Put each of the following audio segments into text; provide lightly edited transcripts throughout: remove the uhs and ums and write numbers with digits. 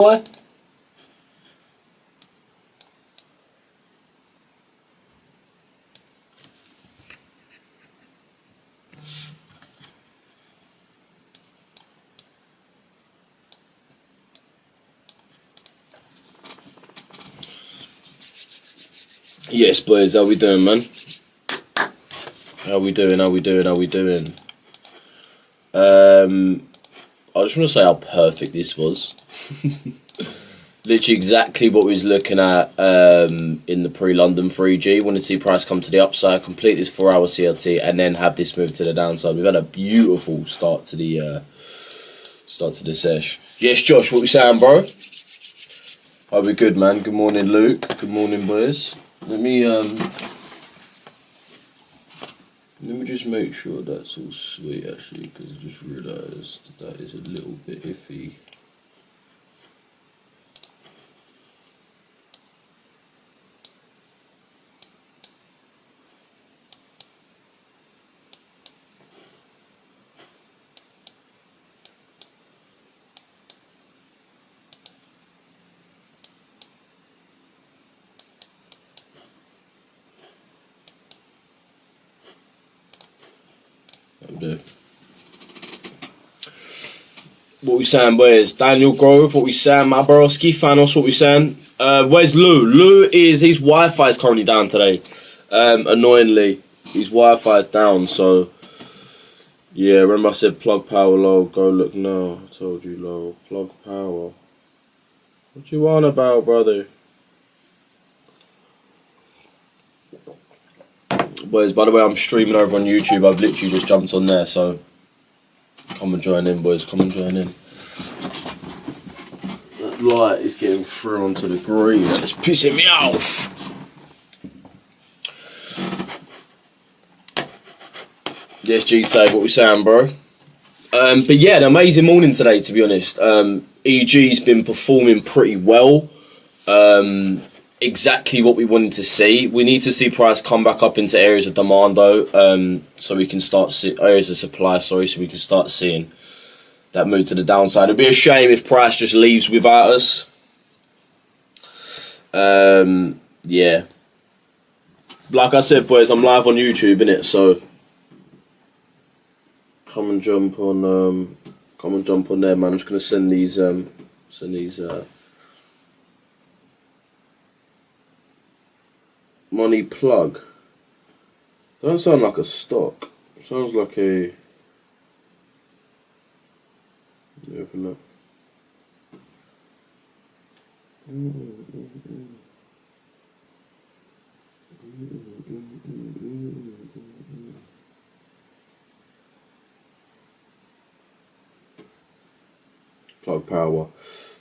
boy. Yes, boys, how we doing, man? How we doing? I just want to say how perfect this was. Literally exactly what we was looking at in the pre-London 3G. Want to see price come to the upside, complete this 4-hour CLT, and then have this move to the downside. We've had a beautiful start to the sesh. Yes, Josh, what we saying, bro? Are we good, man? Good morning, Luke. Good morning, boys. Let me just make sure that's all sweet, actually, because I just realised that is a little bit iffy. What we saying, boys? Daniel Grove, what we saying? My Borowski, Thanos, what we saying? Where's Lou? His Wi-Fi is currently down today. Annoyingly, his Wi-Fi is down, so yeah, remember I said plug power low, go look now. I told you low. Plug power. What you want about, brother? Boys, by the way, I'm streaming over on YouTube. I've literally just jumped on there, so come and join in, boys. Come and join in. That light is getting through onto the green and it's pissing me off. Yes, G-Save, what we saying, bro? But yeah, an amazing morning today, to be honest. EG's been performing pretty well. Exactly what we wanted to see. We need to see price come back up into areas of demand, though, so we can start areas of supply. Sorry, so we can start seeing that move to the downside. It'd be a shame if price just leaves without us. Yeah. Like I said, boys, I'm live on YouTube, innit? So come and jump on there, man. I'm just gonna send these money plug. Don't sound like a stock. It sounds like a. Have a look. Plug power.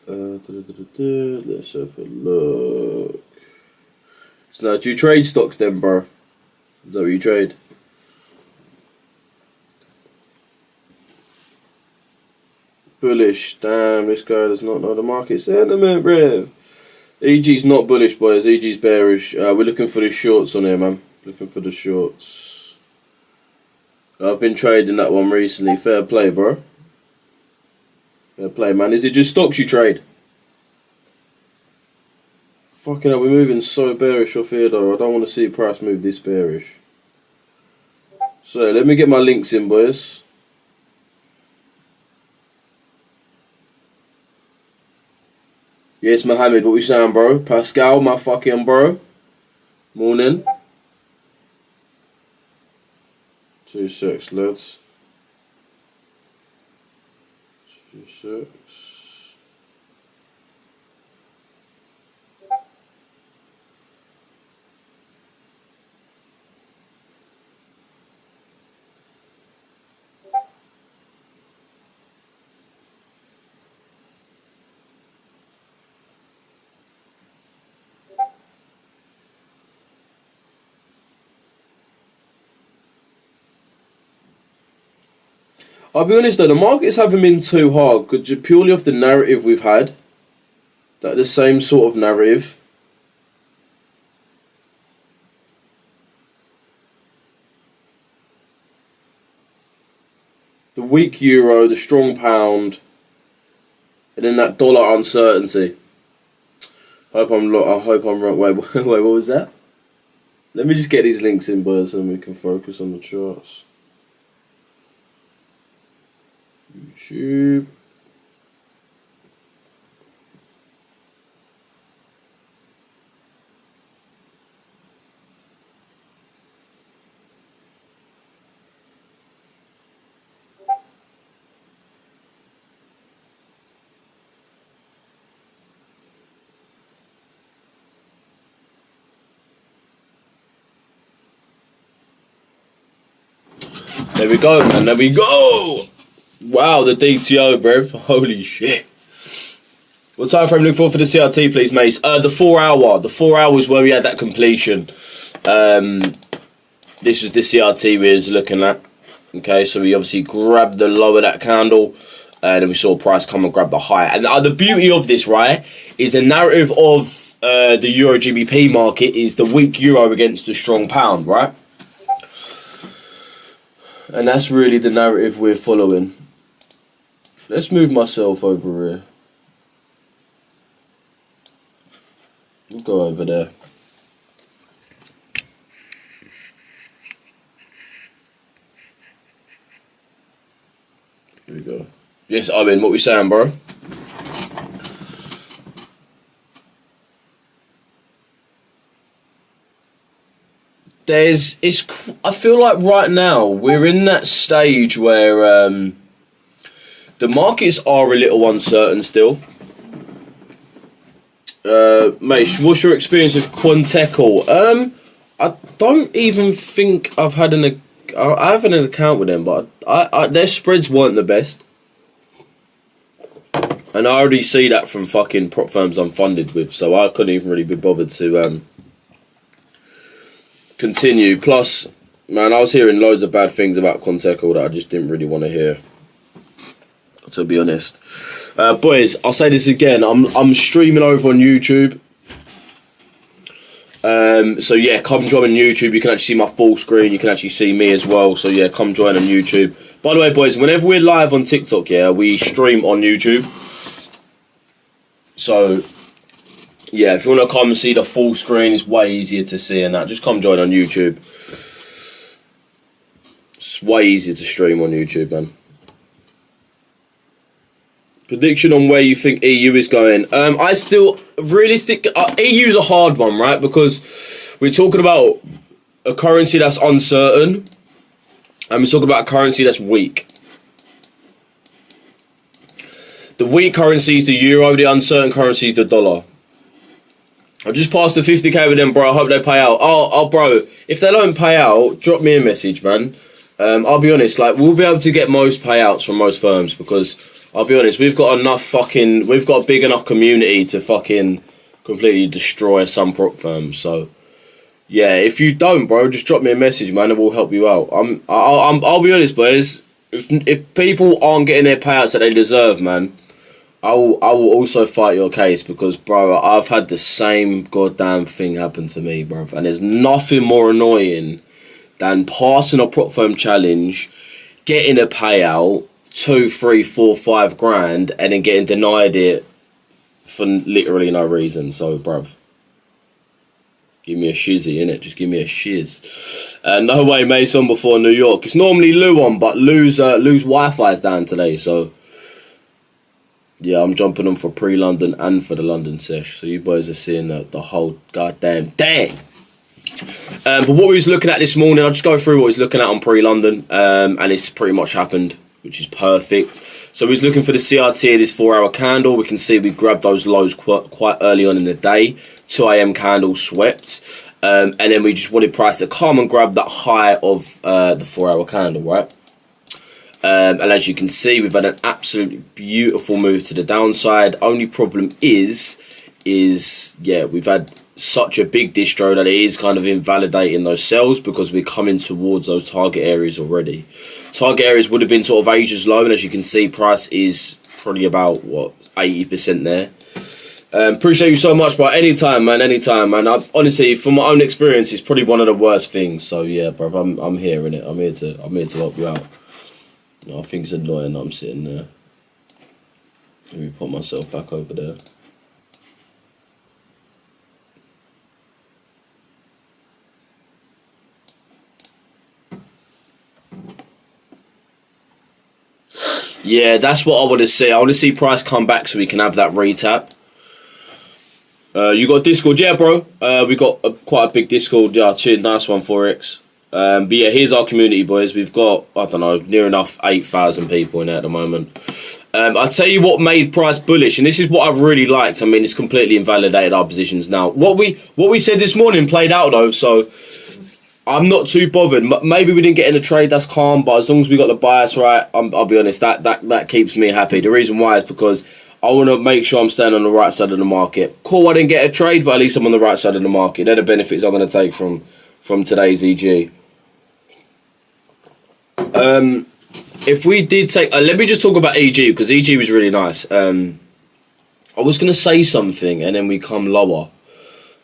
Let's have a look. So now, do you trade stocks then, bro? Is that what you trade? Bullish. Damn, this guy does not know the market sentiment, bro. EG's not bullish, boys. EG's bearish. We're looking for the shorts on here, man. Looking for the shorts. I've been trading that one recently. Fair play, bro. Fair play, man. Is it just stocks you trade? Fucking hell, we're moving so bearish off here, though. I don't want to see price move this bearish. So, let me get my links in, boys. Yes, Mohammed, what we saying, bro? Pascal, my fucking bro. Morning. 2 secs, lads. 2 secs. I'll be honest though, the markets haven't been too hard, purely off the narrative we've had. That the same sort of narrative. The weak euro, the strong pound, And then that dollar uncertainty. I hope I'm wrong. Wait, what was that? Let me just get these links in, boys, so we can focus on the charts. YouTube. There we go, man. There we go. Wow, the DTO, bruv. Holy shit. What time frame look for the CRT, please, mates? The 4 hour. The 4 hours where we had that completion. This was the CRT we was looking at. Okay, so we obviously grabbed the low of that candle. And then we saw price come and grab the high. And the beauty of this, right, is the narrative of the Euro GBP market is the weak Euro against the strong pound, right? And that's really the narrative we're following. Let's move myself over here. We'll go over there. Here we go. Yes, Owen, what we saying, bro? I feel like right now we're in that stage where the markets are a little uncertain still. Mate, what's your experience with Quanteco? I don't even think I have an account with them, but their spreads weren't the best. And I already see that from fucking prop firms I'm funded with, so I couldn't even really be bothered to continue. Plus, man, I was hearing loads of bad things about Quanteco that I just didn't really want to hear, to be honest. Boys, I'll say this again. I'm streaming over on YouTube. So yeah, come join on YouTube. You can actually see my full screen. You can actually see me as well. So yeah, come join on YouTube. By the way, boys, whenever we're live on TikTok, yeah, we stream on YouTube. So yeah, if you want to come and see the full screen, it's way easier to see and that. Just come join on YouTube. It's way easier to stream on YouTube, man. Prediction on where you think EU is going. I still realistic. EU's a hard one, right? Because we're talking about a currency that's uncertain, and we're talking about a currency that's weak. The weak currency is the euro. The uncertain currency is the dollar. I just passed the 50k with them, bro. I hope they pay out. Oh, bro. If they don't pay out, drop me a message, man. I'll be honest. Like, we'll be able to get most payouts from most firms because I'll be honest. We've got a big enough community to fucking completely destroy some prop firms. So, yeah. If you don't, bro, just drop me a message, man, and we'll help you out. I'll be honest, boys. If people aren't getting their payouts that they deserve, man, I will also fight your case because, bro, I've had the same goddamn thing happen to me, bro. And there's nothing more annoying than passing a prop firm challenge, getting a payout, 2, 3, 4, 5 grand, and then getting denied it for literally no reason. So, bruv, give me a shizzy, innit? Just give me a shiz. No way, Mason before New York. It's normally Lou on, but Lou's Wi-Fi's down today, so yeah, I'm jumping on for pre-London and for the London sesh. So you boys are seeing the whole goddamn thing. But what we was looking at this morning, I'll just go through what we was looking at on pre-London, and it's pretty much happened, which is perfect. So we was looking for the CRT of this 4-hour candle. We can see we grabbed those lows quite early on in the day. 2 a.m. candle swept. And then we just wanted price to come and grab that high of the 4-hour candle, right? And as you can see, we've had an absolutely beautiful move to the downside. Only problem is yeah, we've had such a big distro that it is kind of invalidating those sells because we're coming towards those target areas already. Target areas would have been sort of Asia's low, and as you can see, price is probably about, what, 80% there. Appreciate you so much, but anytime, man. Honestly, from my own experience, it's probably one of the worst things. So yeah, bro, I'm here in it. I'm here to help you out. I think it's annoying that I'm sitting there. Let me put myself back over there. Yeah, that's what I want to see. I want to see price come back so we can have that retap. You got Discord, yeah, bro. We got quite a big Discord. Yeah, cheers, nice one, Forex. But yeah, here's our community, boys. We've got, I don't know, near enough 8,000 people in there at the moment. I'll tell you what made price bullish, and this is what I really liked. I mean, it's completely invalidated our positions now. What we said this morning played out though, so I'm not too bothered. Maybe we didn't get in a trade, that's calm, but as long as we got the bias right, I'll be honest, that keeps me happy. The reason why is because I want to make sure I'm staying on the right side of the market. Cool, I didn't get a trade, but at least I'm on the right side of the market. They're the benefits I'm going to take from today's EG. If we did take... let me just talk about EG, because EG was really nice. I was going to say something, and then we come lower.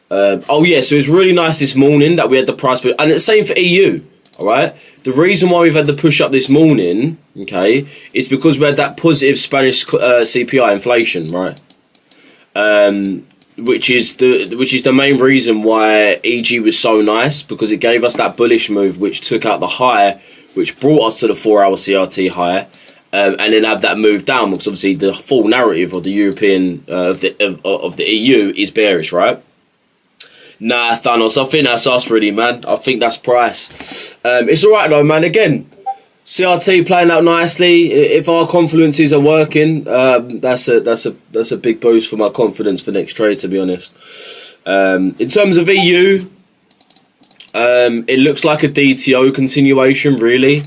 Oh yeah, so it's really nice this morning that we had the price push, and it's the same for EU. All right, the reason why we've had the push up this morning, okay, is because we had that positive Spanish CPI inflation, right? Which is the main reason why EG was so nice, because it gave us that bullish move, which took out the high, which brought us to the 4-hour CRT high. And then have that move down, because obviously the full narrative of the European of the EU is bearish, right? Nah, Thanos, I think that's us really, man. I think that's price. It's alright though, man. Again, CRT playing out nicely. If our confidences are working, that's a big boost for my confidence for next trade, to be honest. In terms of EU, it looks like a DTO continuation, really.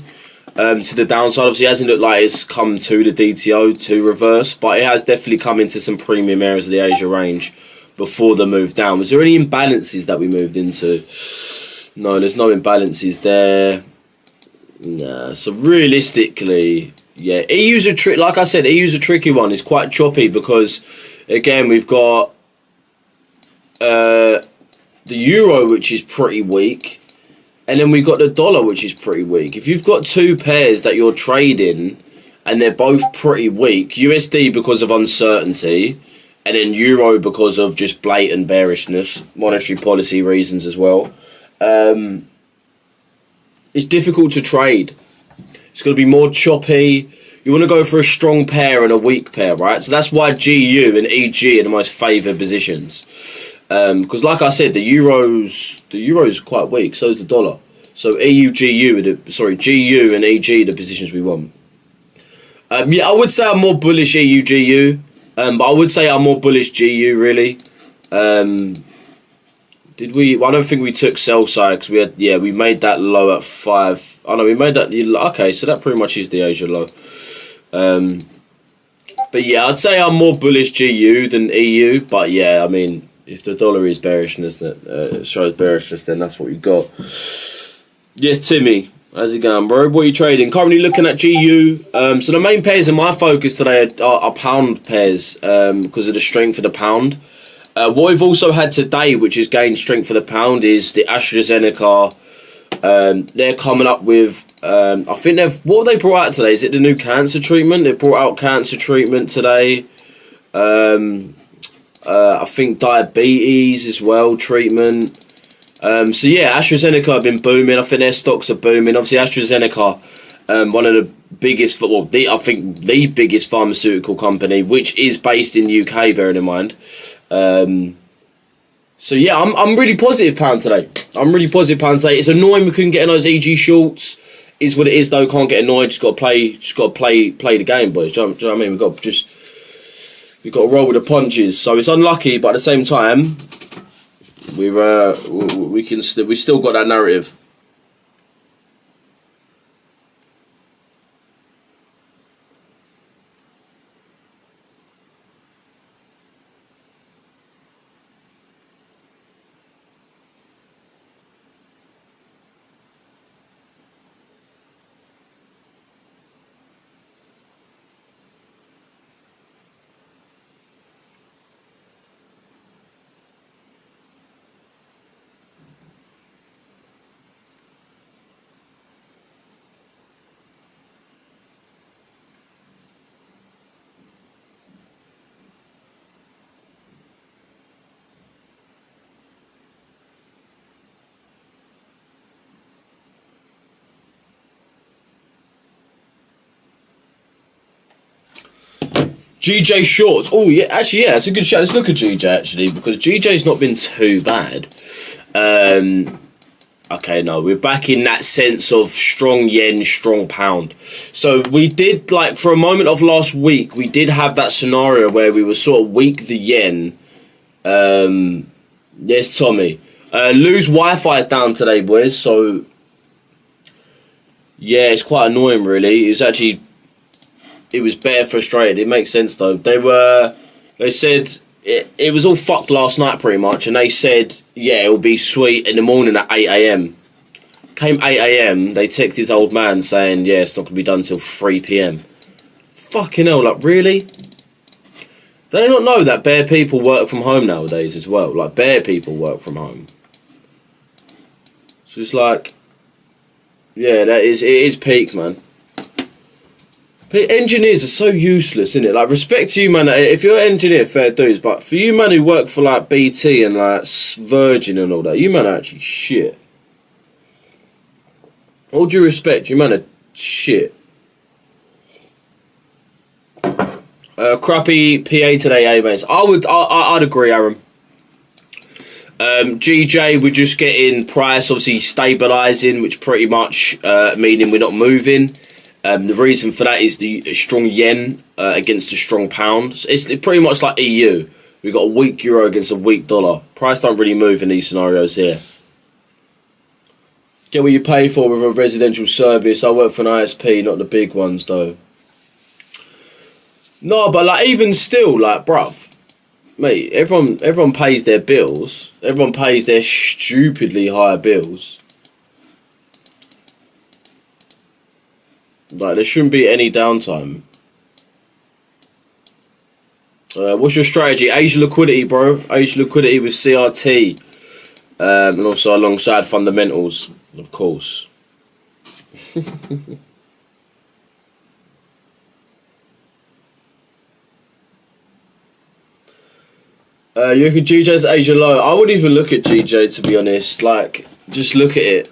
To the downside, obviously, it hasn't looked like it's come to the DTO to reverse, but it has definitely come into some premium areas of the Asia range before the move down. Was there any imbalances that we moved into? No, there's no imbalances there. Nah, so realistically, yeah, EU's a trick. Like I said, EU's a tricky one. It's quite choppy because, again, we've got the euro, which is pretty weak, and then we've got the dollar, which is pretty weak. If you've got two pairs that you're trading and they're both pretty weak, USD because of uncertainty, and then euro because of just blatant bearishness, monetary policy reasons as well. It's difficult to trade. It's going to be more choppy. You want to go for a strong pair and a weak pair, right? So that's why GU and EG are the most favoured positions. Because like I said, the euro's quite weak. So is the dollar. So GU and EG are the positions we want. Yeah, I would say I'm more bullish EU GU. But I would say I'm more bullish GU, really. Did we? Well, I don't think we took sell side because we made that low at 5. Oh no, we made that. Okay, so that pretty much is the Asia low. But yeah, I'd say I'm more bullish GU than EU. But yeah, I mean, if the dollar is bearishness, shows bearishness, then that's what you got. Yes, Timmy. How's it going, bro? What are you trading? Currently looking at GU. So the main pairs in my focus today are pound pairs because of the strength of the pound. What we've also had today, which has gained strength for the pound, is the AstraZeneca. They're coming up with, I think what have they brought out today? Is it the new cancer treatment? They brought out cancer treatment today. I think diabetes as well, treatment. So yeah, AstraZeneca have been booming. I think their stocks are booming. Obviously, AstraZeneca, one of the biggest, I think the biggest pharmaceutical company, which is based in the UK, bearing in mind. So yeah, I'm really positive pound today. It's annoying we couldn't get in those EG shorts. Is what it is though. Can't get annoyed. Just got to play the game, boys. Do you know what I mean? We've got to roll with the punches. So it's unlucky, but at the same time, we still got that narrative. GJ shorts. Oh yeah, actually yeah, it's a good shout. Let's look at GJ actually because GJ's not been too bad. Okay, no, we're back in that sense of strong yen, strong pound. So we did, like, for a moment of last week, we did have that scenario where we were sort of weak the yen. Yes, Tommy. Lose Wi-Fi down today, boys. So yeah, it's quite annoying, really. It was bare frustrated. It makes sense though. They said it was all fucked last night pretty much, and they said yeah, it'll be sweet in the morning at 8 a.m. Came 8 a.m. They texted his old man saying yeah, it's not gonna be done till 3 p.m. Fucking hell, like really? They don't know that bare people work from home nowadays as well. Like bare people work from home. So it's like, yeah, it is peak, man. Engineers are so useless, isn't it? Like, respect to you, man. If you're an engineer, fair dues. But for you, man, who work for, like, BT and, like, Virgin and all that, you, man, are actually shit. All due respect, you, man, are shit. Crappy PA today, mates. I'd agree, Aaron. GJ, we're just getting price, obviously, stabilising, which pretty much meaning we're not moving. The reason for that is the strong yen against the strong pound. So it's pretty much like EU. We've got a weak euro against a weak dollar. Price don't really move in these scenarios here. Get what you pay for with a residential service. I work for an ISP, not the big ones though. No, but like even still, like bruv, mate, everyone pays their bills. Everyone pays their stupidly higher bills. Like, there shouldn't be any downtime. What's your strategy? Asia liquidity, bro. Asia liquidity with CRT. And also alongside fundamentals, of course. You look at GJ's Asia low. I wouldn't even look at GJ, to be honest. Like, just look at it.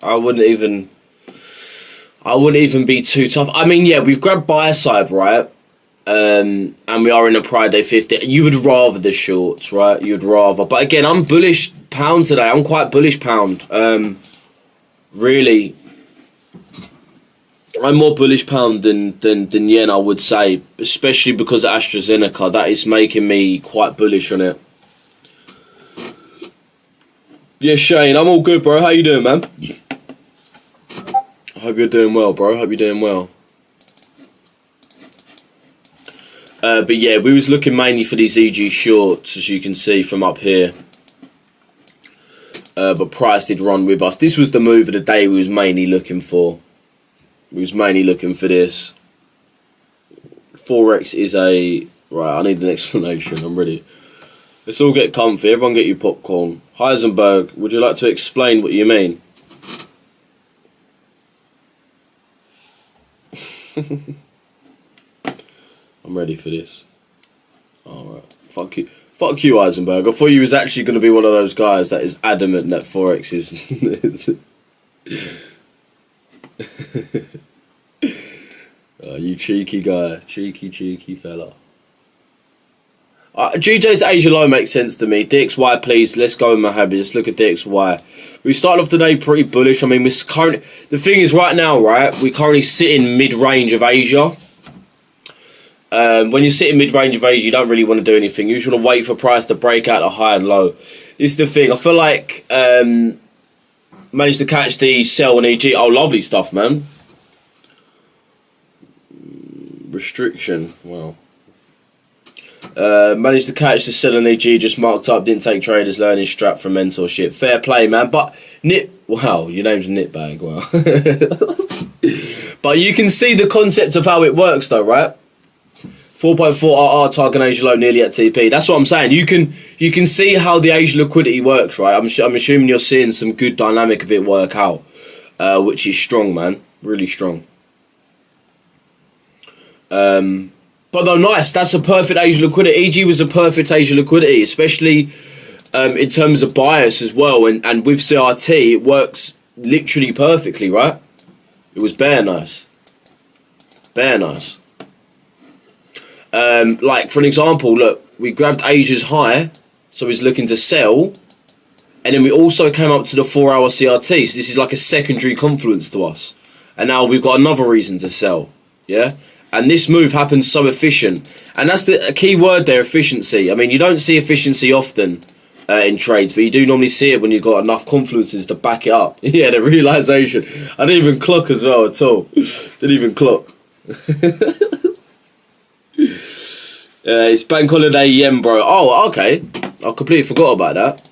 I wouldn't even be too tough. I mean, yeah, we've grabbed buy side, right? And we are in a Friday 50. You would rather the shorts, right? You'd rather. But again, I'm bullish pound today. I'm quite bullish pound. Really. I'm more bullish pound than yen, I would say. Especially because of AstraZeneca. That is making me quite bullish on it. Yeah, Shane, I'm all good, bro. How you doing, man? Hope you're doing well, bro. Hope you're doing well. But yeah, we was looking mainly for these EG shorts, as you can see from up here. But price did run with us. This was the move of the day we was mainly looking for. We was mainly looking for this. Forex is a... Right, I need an explanation. I'm ready. Let's all get comfy. Everyone get your popcorn. Heisenberg, would you like to explain what you mean? I'm ready for this. Alright. Fuck you. Fuck you, Heisenberg. I thought you was actually going to be one of those guys that is adamant that Forex is... Oh, you cheeky guy. Cheeky fella. GJ's Asia low makes sense to me. DXY, please. Let's go, Mohammed. Let's look at DXY. We started off today pretty bullish. I mean, the thing is, right now, right, we currently sit in mid-range of Asia. When you sit in mid-range of Asia, you don't really want to do anything. You just want to wait for price to break out a high and low. This is the thing. I feel like managed to catch the sell and EG. Oh, lovely stuff, man. Restriction. Wow. Managed to catch the sell and EG, just marked up, didn't take traders, learning strap from mentorship. Fair play, man. But wow, your name's Nitbag. Wow. But you can see the concept of how it works, though, right? 4.4 RR target Asia low, nearly at TP. That's what I'm saying. You can see how the Asia liquidity works, right? I'm assuming you're seeing some good dynamic of it work out, which is strong, man. Really strong. But though, nice. That's a perfect Asia liquidity. EG was a perfect Asia liquidity, especially in terms of bias as well. And with CRT, it works literally perfectly, right? It was bare nice. Bare nice. Like for an example, look, we grabbed Asia's high, so he's looking to sell, and then we also came up to the 4-hour CRT. So this is like a secondary confluence to us, and now we've got another reason to sell. Yeah, and this move happens so efficient, and that's the key word there, efficiency. I mean, you don't see efficiency often in trades, but you do normally see it when you've got enough confluences to back it up. Yeah, the realization. I didn't even clock as well at all. Didn't even clock. It's bank holiday yen, bro. Oh, okay. I completely forgot about that.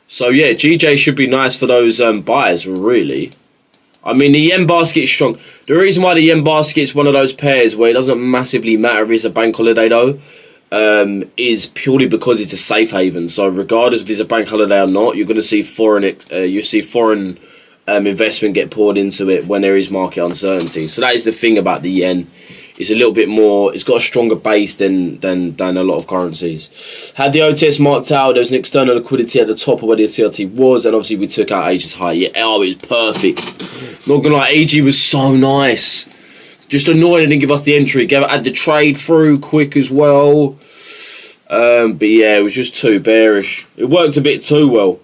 So yeah, GJ should be nice for those buys, really. I mean, the yen basket is strong. The reason why the yen basket is one of those pairs where it doesn't massively matter if it's a bank holiday though, is purely because it's a safe haven. So regardless if it's a bank holiday or not, you're going to see foreign investment get poured into it when there is market uncertainty. So that is the thing about the yen. It's a little bit more. It's got a stronger base than a lot of currencies. Had the OTS marked out. There was an external liquidity at the top of where the CRT was, and obviously we took out Asia's high. Yeah, oh, it was perfect. Not gonna lie, AG was so nice. Just annoying it didn't give us the entry. Had the trade through quick as well. But yeah, it was just too bearish. It worked a bit too well.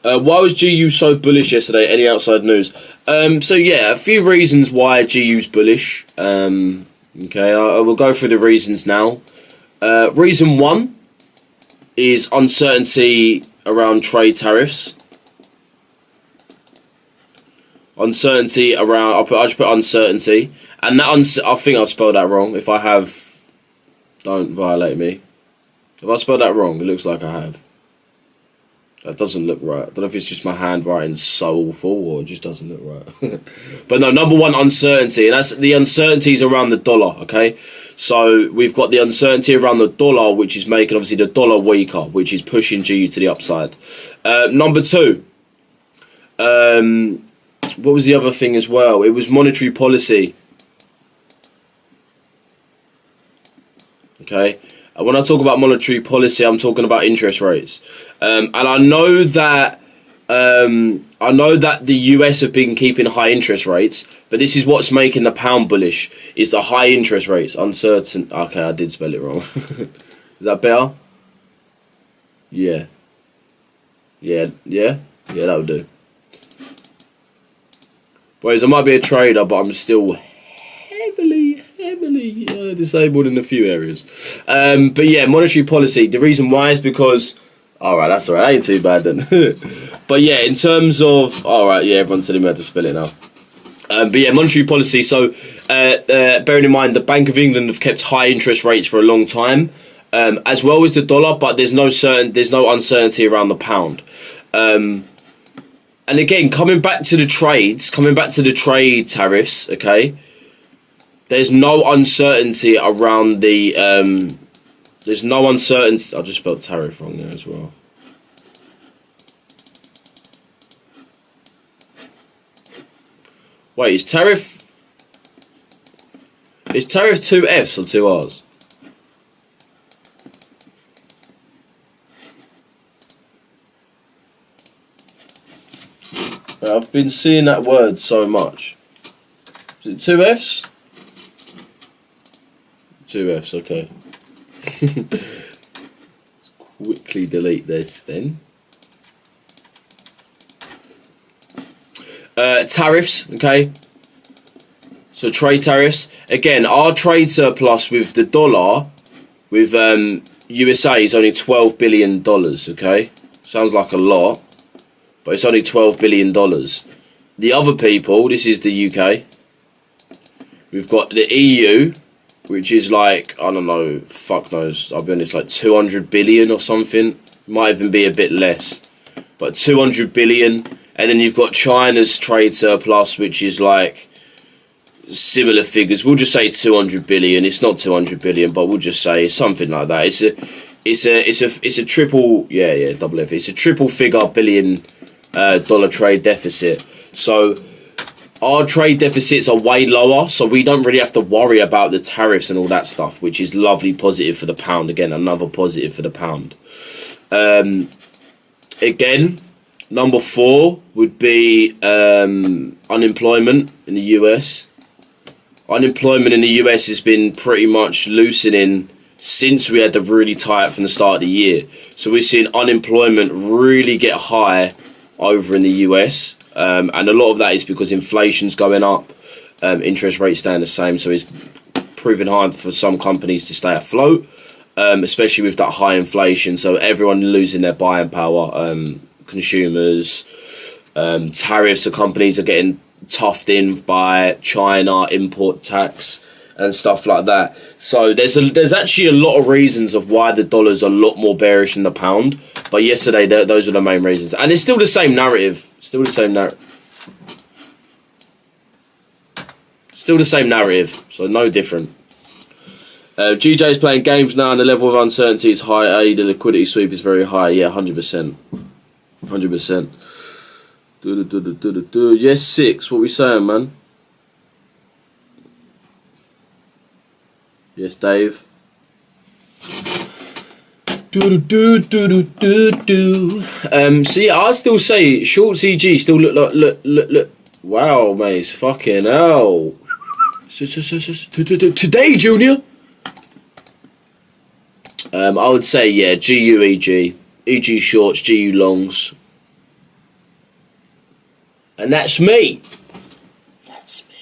Why was GU so bullish yesterday? Any outside news? So yeah, a few reasons why GU's bullish. Okay, I will go through the reasons now. Reason one is uncertainty around trade tariffs. Uncertainty around. I just put uncertainty, and that I think I spelled that wrong. If I have, don't violate me. If I spelled that wrong, it looks like I have. That doesn't look right. I don't know if it's just my handwriting so awful or it just doesn't look right. But no, number one, uncertainty. And that's the uncertainties around the dollar, okay? So we've got the uncertainty around the dollar, which is making obviously the dollar weaker, which is pushing GU to the upside. Number two, what was the other thing as well? It was monetary policy. Okay? When I talk about monetary policy, I'm talking about interest rates, and I know that the US have been keeping high interest rates, but this is what's making the pound bullish: is the high interest rates. Uncertain. Okay, I did spell it wrong. Is that better? Yeah. That would do. Whereas I might be a trader, but I'm still heavily disabled in a few areas. But yeah, monetary policy. The reason why is because... Alright, that's alright. Ain't too bad then. But yeah, in terms of... Alright, yeah, everyone's telling me how to spell it now. But yeah, monetary policy. So, bearing in mind, the Bank of England have kept high interest rates for a long time, as well as the dollar, but there's no uncertainty around the pound. And again, coming back to the trade tariffs, okay, there's no uncertainty around the, there's no uncertainty, I just spelled tariff wrong there as well. Wait, is tariff two Fs or two Rs? I've been seeing that word so much. Is it two Fs? Two Fs, okay. Let's quickly delete this then. Tariffs, okay. So trade tariffs. Again, our trade surplus with the dollar, with USA, is only $12 billion, okay. Sounds like a lot, but it's only $12 billion. The other people, this is the UK. We've got the EU, which is like, I don't know, fuck knows, I'll be honest, like 200 billion or something. Might even be a bit less. But 200 billion. And then you've got China's trade surplus, which is like similar figures. We'll just say 200 billion. It's not 200 billion, but we'll just say something like that. It's a triple, double F. It's a triple figure billion dollar trade deficit. So our trade deficits are way lower, so we don't really have to worry about the tariffs and all that stuff, which is lovely positive for the pound. Again, another positive for the pound. Again, number 4 would be unemployment in the US. unemployment in the US has been pretty much loosening since we had the really tight from the start of the year. So we're seeing unemployment really get high over in the US. And a lot of that is because inflation's going up, interest rates staying the same. So it's proving hard for some companies to stay afloat, especially with that high inflation. So everyone losing their buying power, consumers, tariffs, so companies are getting toughed in by China, import tax and stuff like that. So there's actually a lot of reasons of why the dollar's a lot more bearish than the pound. But yesterday, those were the main reasons. And it's still the same narrative. Still the same narrative. So no different. GJ's playing games now and the level of uncertainty is high. The liquidity sweep is very high. Yeah, 100%. 100%. Yes, 6. What we saying, man? Yes, Dave. See, I still say short CG still look. Wow, mate, fucking hell. Today, Junior. I would say yeah, GU EG, EG shorts, GU longs, and that's me. That's me.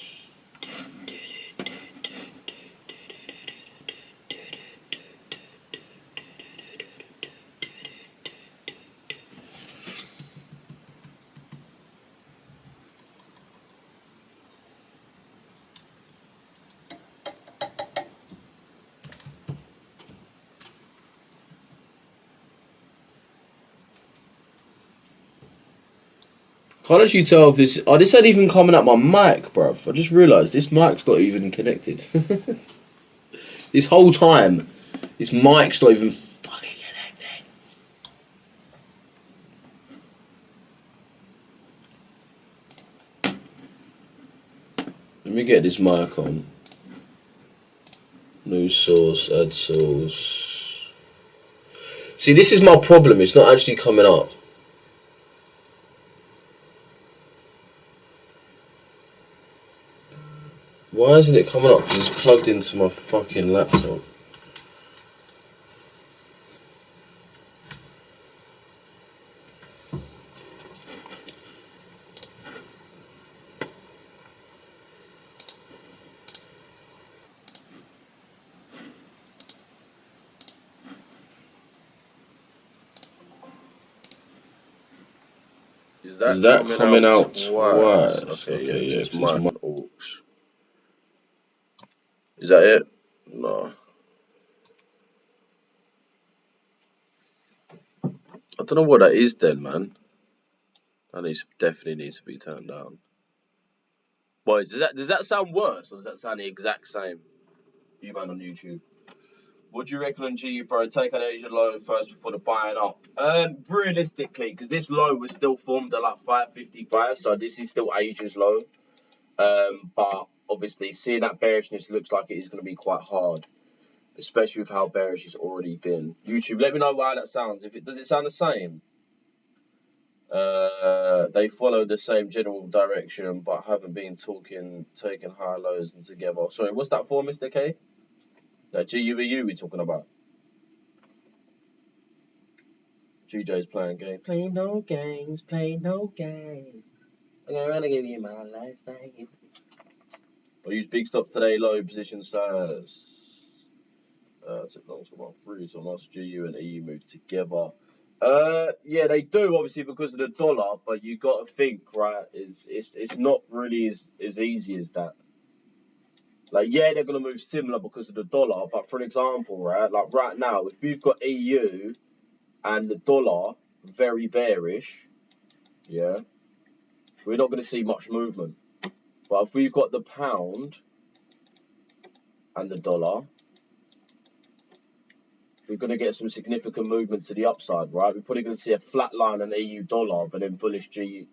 How did you tell if this... Oh, this ain't even coming up my mic, bruv. I just realised this mic's not even connected. This whole time, this mic's not even fucking connected. Let me get this mic on. New source, add source. See, this is my problem. It's not actually coming up. Why isn't it coming up? It's plugged into my fucking laptop. Is that coming out twice? Okay, yeah, it's mine. Is that it? No. I don't know what that is then, man. That definitely needs to be turned down. Boys, does that sound worse or does that sound the exact same? You man on YouTube. What do you reckon on GU, bro? Take an Asian low first before the buying up. Realistically, because this low was still formed at like 555, so this is still Asia's low. But obviously, seeing that bearishness looks like it is going to be quite hard, especially with how bearish it's already been. YouTube, let me know why that sounds. Does it sound the same? They follow the same general direction, but haven't been taking high lows and together. Sorry, what's that for, Mr. K? That GUEU we talking about? GJ's playing game. Play no games, play no game. I'm gonna give you my last name. I use big stop today, low position size. Took long to 1-3, so most GU and EU move together. Yeah, they do obviously because of the dollar, but you got to think, right? It's not really as easy as that. Like, yeah, they're gonna move similar because of the dollar, but for example, right, like right now, if you've got EU and the dollar very bearish, yeah, we're not gonna see much movement. But if we've got the pound and the dollar, we're going to get some significant movement to the upside, right? We're probably going to see a flat line on EU dollar, but then bullish GU.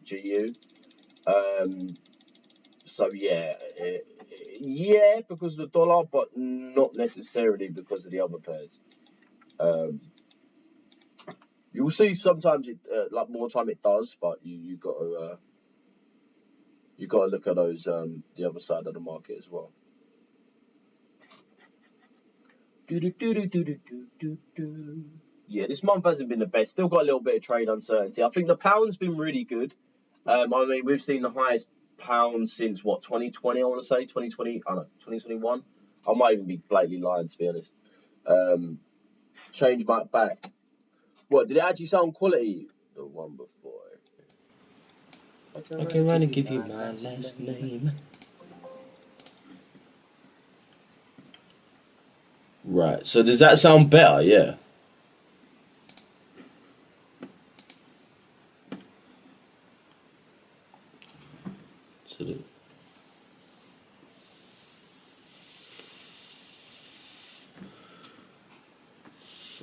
So yeah, because of the dollar, but not necessarily because of the other pairs. You'll see sometimes it, like more time it does, but you got to look at those the other side of the market as well. Do-do-do-do-do-do-do-do. Yeah, this month hasn't been the best. Still got a little bit of trade uncertainty. I think the pound's been really good. I mean, we've seen the highest pound since what 2020. I want to say 2020. I don't know 2021. I might even be blatantly lying to be honest. Um, Change my back. What did it actually sound quality? The one before. I can run and give you my last name. Right. So does that sound better? Yeah. So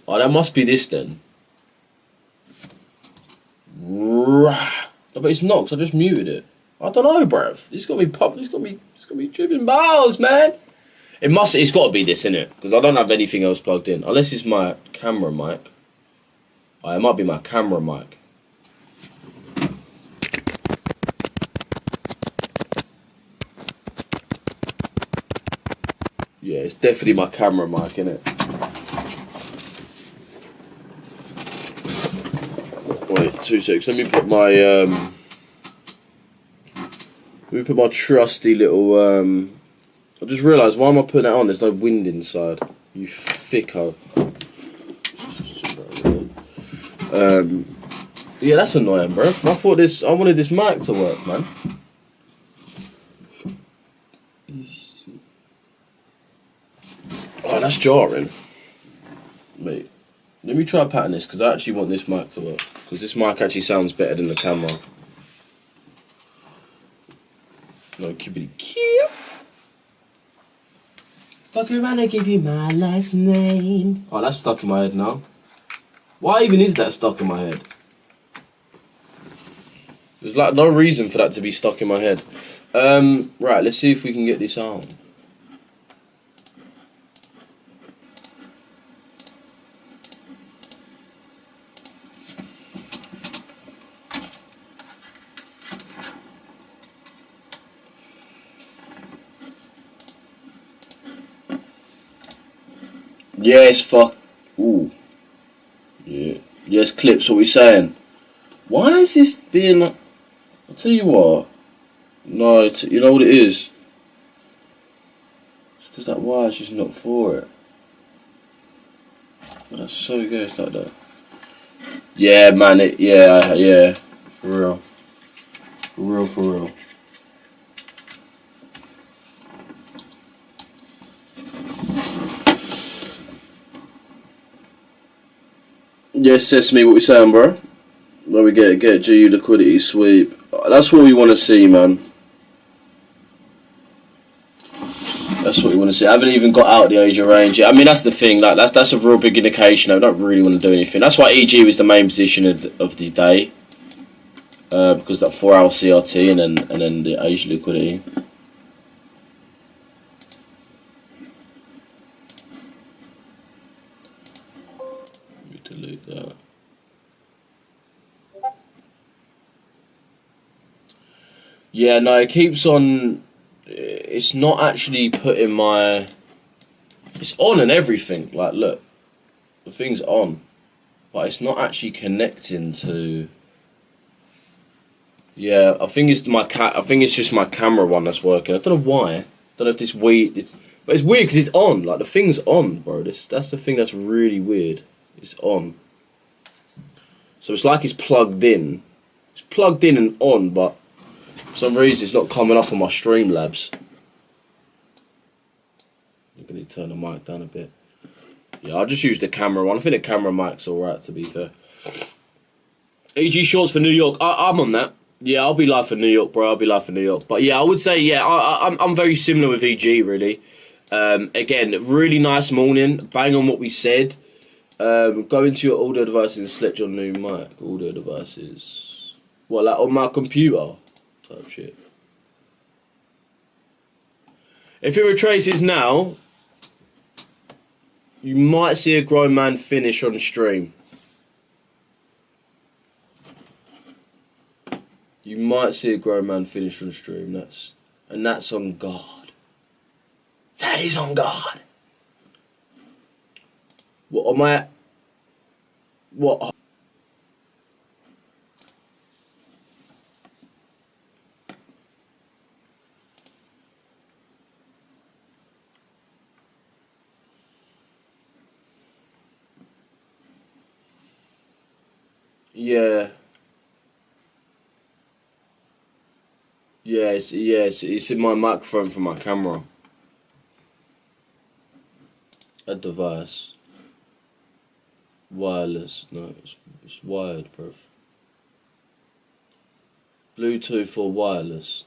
oh, that must be this then. Right. But it's not, 'cause I just muted it. I don't know, bruv. It's got to be pop. It's got to be tripping balls, man. It must. It's got to be this, innit? Because I don't have anything else plugged in, unless it's my camera mic. Oh, it might be my camera mic. Yeah, it's definitely my camera mic, innit? Wait, 2 seconds. Let me put my trusty little I just realised, why am I putting that on? There's no wind inside. You thicko. Yeah, that's annoying, bro. I wanted this mic to work, man. Oh, that's jarring. Mate, let me try patting this, because I actually want this mic to work. Because this mic actually sounds better than the camera. No, kibbity cute. Fuck around and give you my last name. Oh, that's stuck in my head now. Why even is that stuck in my head? There's like no reason for that to be stuck in my head. Right, let's see if we can get this on. Yes, fuck. Ooh. Yeah. Yes, clips, what we saying? Why is this being like... I'll tell you what. No, you know what it is? It's because that wire's just not for it. But that's so good, it's like that. Yeah, man, yeah. For real. For real. Yes, Sesame, what we saying, bro? Where we get GU liquidity sweep. That's what we want to see, man. That's what we want to see. I haven't even got out the Asia range yet. I mean, that's the thing. Like, that's a real big indication. I don't really want to do anything. That's why EG was the main position of the day, because that 4-hour CRT and then the Asia liquidity. Let me delete that. Yeah, no, it keeps on. It's not actually putting my. It's on and everything. Like, look, the thing's on, but it's not actually connecting to. Yeah, I think it's I think it's just my camera one that's working. I don't know why. I don't know if this weird. But it's weird because it's on. Like, the thing's on, bro. That's the thing that's really weird. It's on. So it's like it's plugged in. It's plugged in and on, but for some reason it's not coming up on my Streamlabs. I'm going to turn the mic down a bit. Yeah, I'll just use the camera one. I think the camera mic's alright, to be fair. EG Shorts for New York. I'm on that. Yeah, I'll be live for New York, bro. I'll be live for New York. But yeah, I would say, yeah, I'm very similar with EG, really. Again, really nice morning. Bang on what we said. Go into your audio devices and select your new mic. Audio devices. What, like on my computer? Type shit. If it retraces now, you might see a grown man finish on stream. You might see a grown man finish on stream. That's on God. That is on God. What am I? What? Yeah. It's in my microphone for my camera. A device. Wireless. No, it's wired, bruv. Bluetooth or wireless.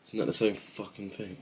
Isn't that the same fucking thing?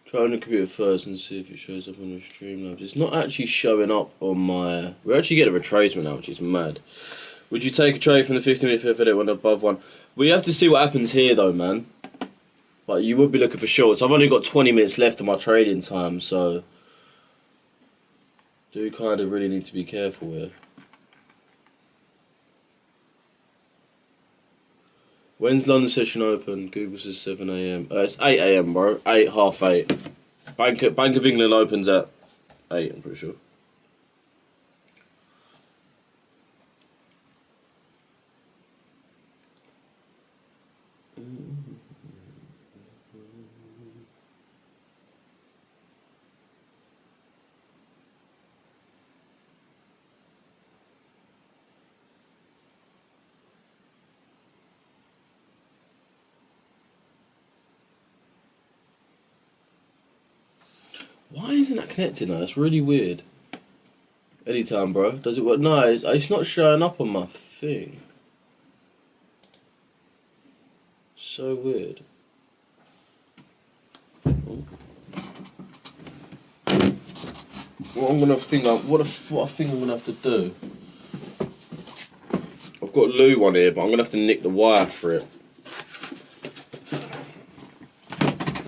Try on the computer first and see if it shows up on the Streamlabs. It's not actually showing up on my... We actually get a retracement now, which is mad. Would you take a trade from the 50-minute fifth edit one above one? We have to see what happens here, though, man. But you would be looking for shorts. I've only got 20 minutes left of my trading time, so... Do kind of really need to be careful here. When's London session open? Google says 7 AM. It's 8 AM, bro. 8, half 8. Bank of England opens at 8, I'm pretty sure. Why isn't that connected now? It's really weird. Anytime, bro. Does it work? No, it's not showing up on my thing. So weird. What I think I'm gonna have to do. I've got Lou one here, but I'm gonna have to nick the wire for it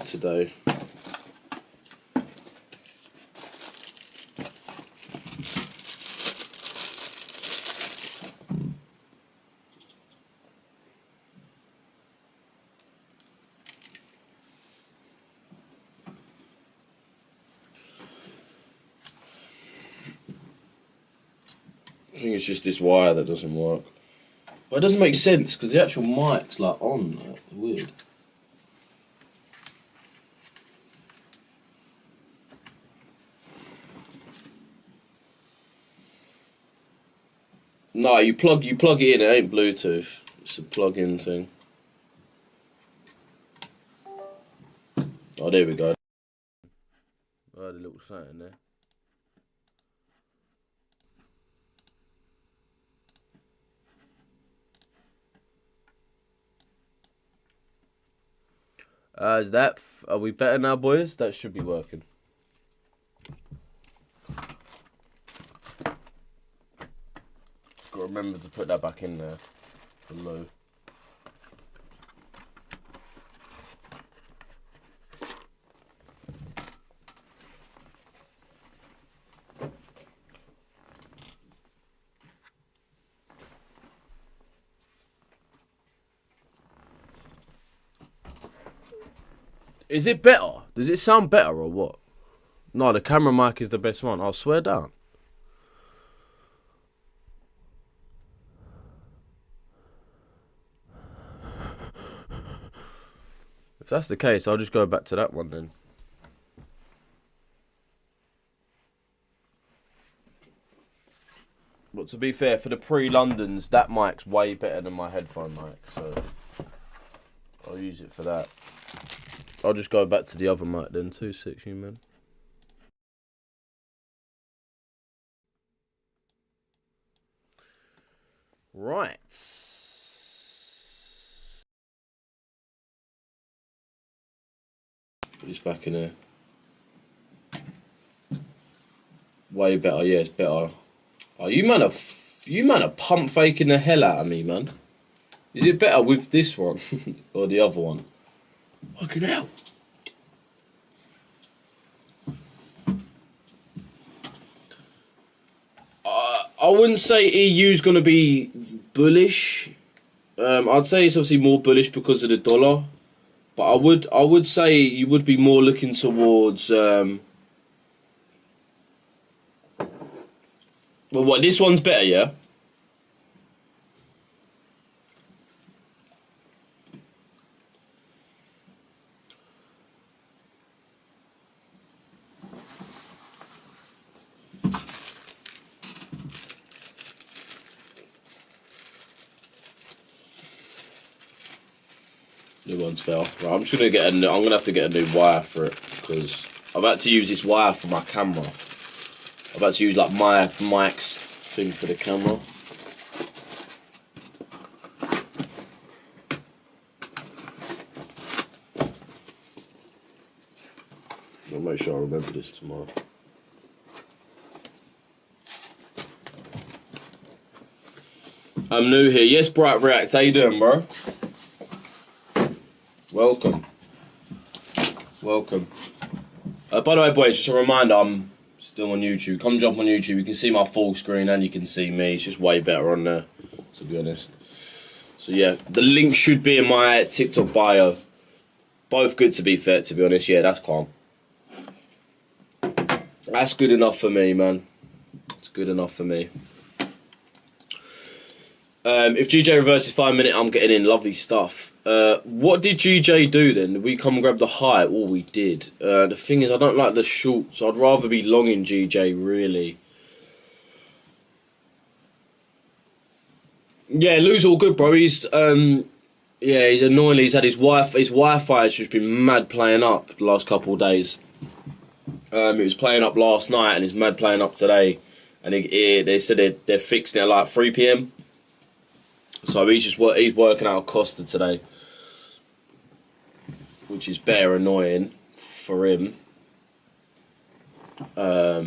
today. I think it's just this wire that doesn't work. But it doesn't make sense because the actual mic's like on. Like, weird. No, you plug it in. It ain't Bluetooth. It's a plug-in thing. Oh, there we go. I had a little something there. Are we better now, boys? That should be working. Got to remember to put that back in there for Lou. Is it better? Does it sound better or what? No, the camera mic is the best one. I'll swear down. If that's the case, I'll just go back to that one then. But to be fair, for the pre-Londons, that mic's way better than my headphone mic, so I'll use it for that. I'll just go back to the other mic then. 260, man. Right. Put this back in there. Way better, yeah, it's better. Oh, you man are pump faking the hell out of me, man. Is it better with this one or the other one? Fucking hell. I wouldn't say EU's going to be bullish. I'd say it's obviously more bullish because of the dollar. But I would say you would be more looking towards... well, what, this one's better, yeah? New one's better. Right, I'm just gonna get I'm gonna have to get a new wire for it because I've had to use this wire for my camera. I've had to use like my mic's thing for the camera. I'll make sure I remember this tomorrow. I'm new here. Yes, Bright React. How you doing, bro? Welcome. Welcome. By the way, boys, just a reminder, I'm still on YouTube. Come jump on YouTube. You can see my full screen and you can see me. It's just way better on there, to be honest. So, yeah, the link should be in my TikTok bio. Both good, to be fair, to be honest. Yeah, that's calm. That's good enough for me, man. It's good enough for me. If GJ reverses 5 minutes, I'm getting in. Lovely stuff. What did GJ do then? Did we come and grab the high? Oh, we did. The thing is, I don't like the shorts. I'd rather be long in GJ, really. Yeah, Lou's all good, bro. He's yeah, he's annoying. He's had his Wi-Fi has just been mad playing up the last couple of days. It was playing up last night and it's mad playing up today. And they said they're fixing it at like 3 PM. So he's working out Costa today, which is better annoying for him. But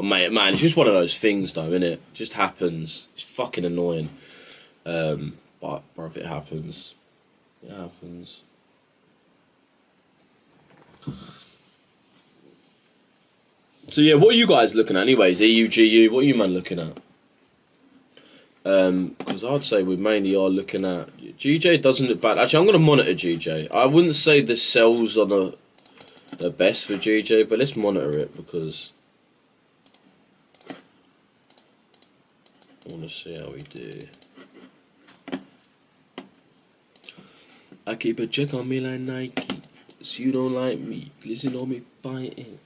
man, it's just one of those things, though, innit? It just happens. It's fucking annoying. But bro, if it happens, it happens. So yeah, what are you guys looking at, anyways? EU, GU, what are you man looking at? Because I'd say we mainly are looking at GJ doesn't look bad. Actually, I'm going to monitor GJ. I wouldn't say the sells are the best for GJ, but let's monitor it because I want to see how we do. I keep a check on me like Nike. So you don't like me. Listen on me fighting.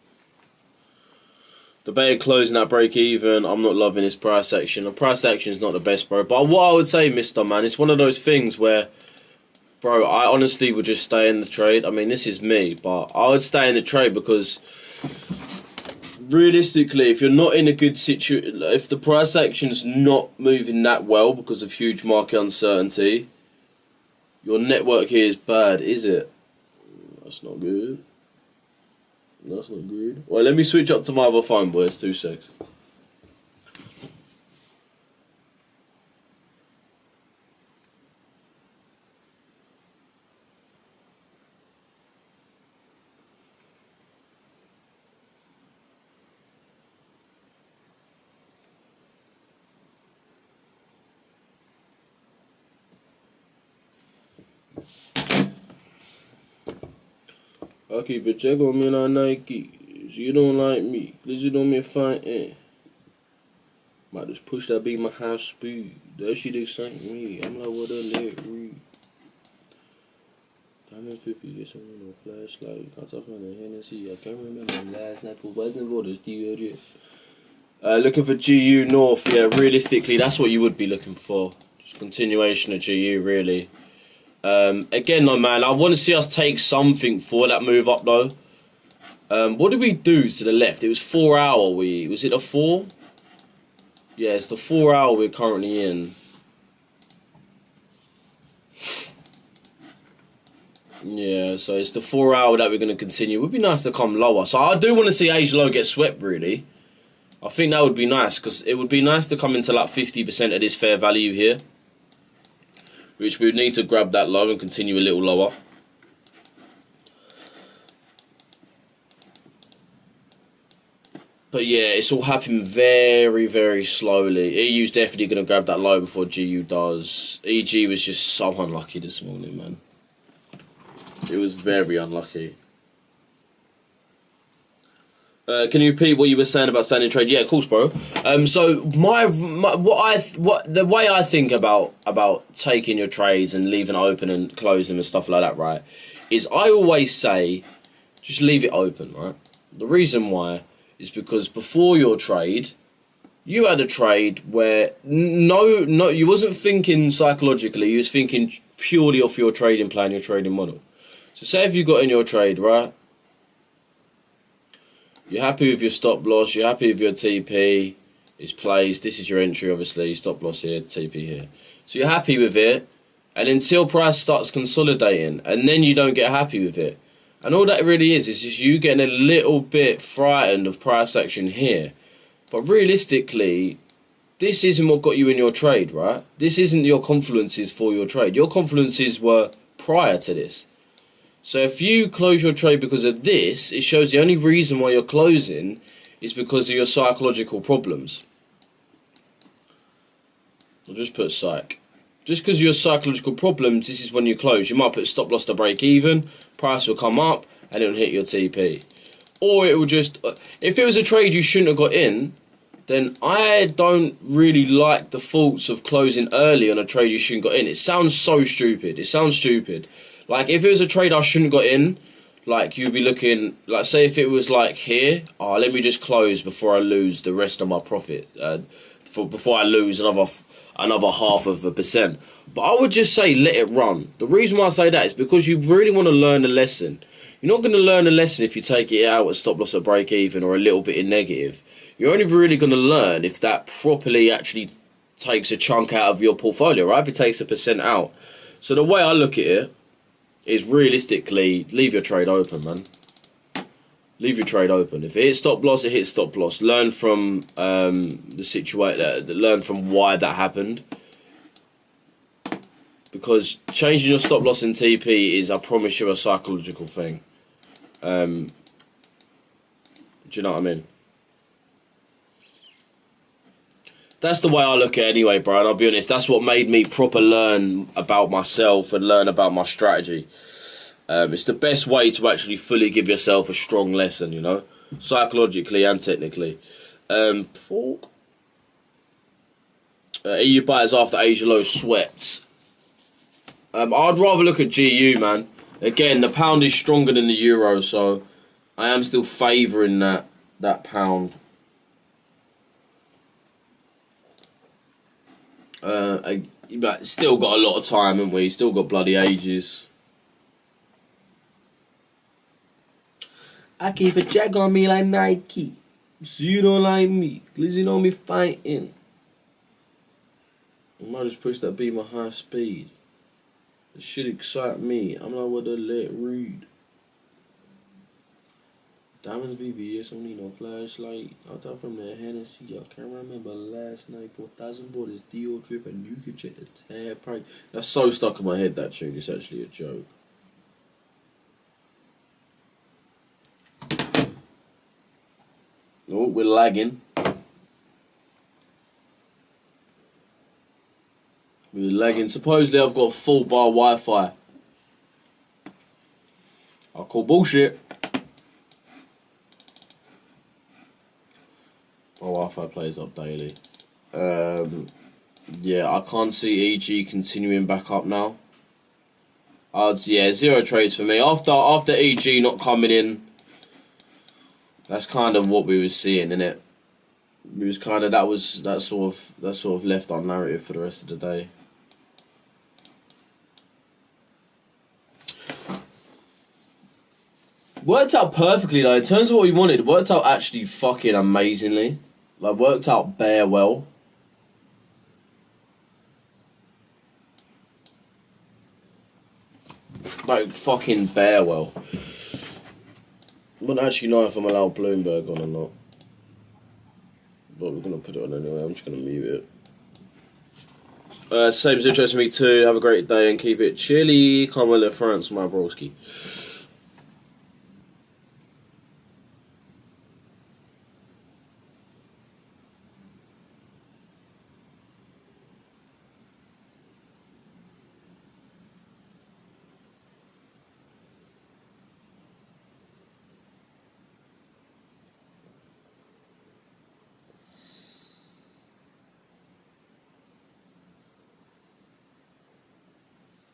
Debated closing at break even. I'm not loving this price action. The price action is not the best, bro. But what I would say, Mr. Man, it's one of those things where, bro, I honestly would just stay in the trade. I mean, this is me, but I would stay in the trade because realistically, if you're not in a good situation, if the price action's not moving that well because of huge market uncertainty, your network here is bad, is it? That's not good. That's not good. Well, let me switch up to my other phone, boys. 2 secs. I keep a check on me like Nike. So you don't like me. Listen on me fighting. Might just push that beat my high speed. That shit excite me. I'm like, what a lit read. Diamond 50, this one no flashlight. I'm talking to Hennessy. I can't remember last night for wasn't for the DOJ. Looking for GU North. Yeah, realistically, that's what you would be looking for. Just continuation of GU, really. Again, though, man, I want to see us take something for that move up, though. What did we do to the left? It was 4 hour. Was it a 4? Yeah, it's the 4 hour we're currently in. Yeah, so it's the 4 hour that we're going to continue. It would be nice to come lower. So I do want to see Asia Low get swept, really. I think that would be nice, because it would be nice to come into like 50% of this fair value here. Which we would need to grab that low and continue a little lower. But yeah, it's all happening very, very slowly. EU's definitely going to grab that low before GU does. EG was just so unlucky this morning, man. It was very unlucky. Can you repeat what you were saying about standing trade? Yeah, of course, bro. So the way I think about taking your trades and leaving it open and closing and stuff like that, right, is I always say just leave it open, right? The reason why is because before your trade, you had a trade where you wasn't thinking psychologically, you was thinking purely off your trading plan, your trading model. So say if you got in your trade, right? You're happy with your stop loss, you're happy with your TP, it's placed, this is your entry obviously, stop loss here, TP here. So you're happy with it, and until price starts consolidating, and then you don't get happy with it. And all that really is just you getting a little bit frightened of price action here. But realistically, this isn't what got you in your trade, right? This isn't your confluences for your trade. Your confluences were prior to this. So if you close your trade because of this, it shows the only reason why you're closing is because of your psychological problems. I'll just put psych. Just because of your psychological problems, this is when you close. You might put stop loss to break even, price will come up, and it'll hit your TP. Or it will just... If it was a trade you shouldn't have got in, then I don't really like the thoughts of closing early on a trade you shouldn't got in. It sounds so stupid. It sounds stupid. Like, if it was a trade I shouldn't got in, like, you'd be looking... Like, say if it was, like, here, let me just close before I lose the rest of my profit. Before I lose another 0.5%. But I would just say let it run. The reason why I say that is because you really want to learn a lesson. You're not going to learn a lesson if you take it out at stop loss at break even or a little bit in negative. You're only really going to learn if that properly actually takes a chunk out of your portfolio, right? If it takes 1% out. So the way I look at it is realistically leave your trade open, man. Leave your trade open. If it hits stop loss, it hits stop loss. Learn from the situation. Learn from why that happened. Because changing your stop loss in TP is, I promise you, a psychological thing. Do you know what I mean? That's the way I look at it anyway, bro. And I'll be honest, that's what made me proper learn about myself and learn about my strategy. It's the best way to actually fully give yourself a strong lesson, you know, psychologically and technically. EU buyers after Asia Low swept. I'd rather look at GU, man. Again, the pound is stronger than the euro, so I am still favouring that pound. But still got a lot of time, haven't we? Still got bloody ages. I keep a check on me like Nike. So you don't like me. Glizzy know me fighting. I might just push that beam at high speed. It should excite me. I'm not what to let read. Diamonds VVS, don't need no flashlight. I'll talk from the Hennessy. I can't remember last night. 4,000 bought this Dio drip and you can check the tab price. That's so stuck in my head, that tune. It's actually a joke. Oh, we're lagging. We're lagging. Supposedly I've got full bar Wi-Fi. I'll call bullshit. My Wi-Fi plays up daily. Yeah, I can't see EG continuing back up now. Yeah, zero trades for me. After EG not coming in, that's kind of what we were seeing, innit? We was kind of that sort of left our narrative for the rest of the day. Worked out perfectly though. In terms of what we wanted, it worked out actually fucking amazingly. Like, worked out bare well. Like fucking Bearwell. I don't actually know if I'm allowed Bloomberg on or not. But we're going to put it on anyway. I'm just going to mute it. Same situation me too. Have a great day and keep it chilly. Carmela France, my broski.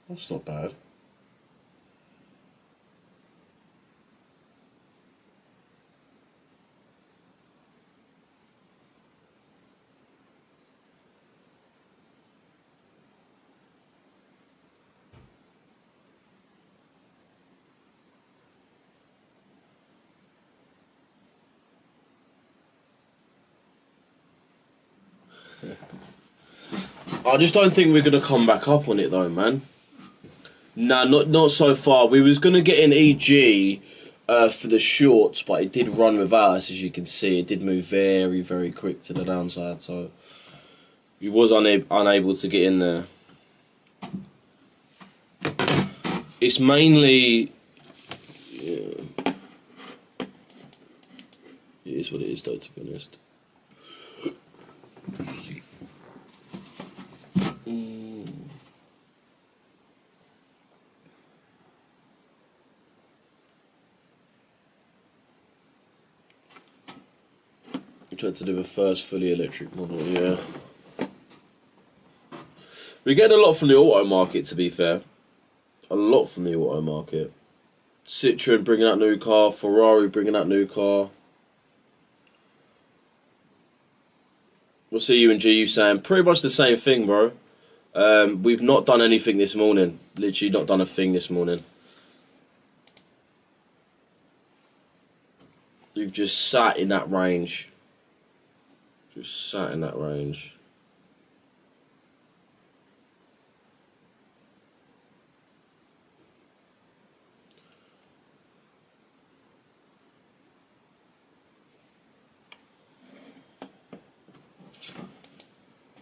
That's not bad. I just don't think we're going to come back up on it though, man. Nah, not so far. We was going to get an EG for the shorts, but it did run without us, as you can see. It did move very, very quick to the downside, so we was unable to get in there. It's mainly... Yeah. It is what it is though, to be honest. We tried to do the first fully electric model, yeah. We get a lot from the auto market, to be fair. A lot from the auto market. Citroen bringing out new car, Ferrari bringing out new car. We'll see you and GU saying pretty much the same thing, bro. We've not done anything this morning. Literally not done a thing this morning. We've just sat in that range. Just sat in that range.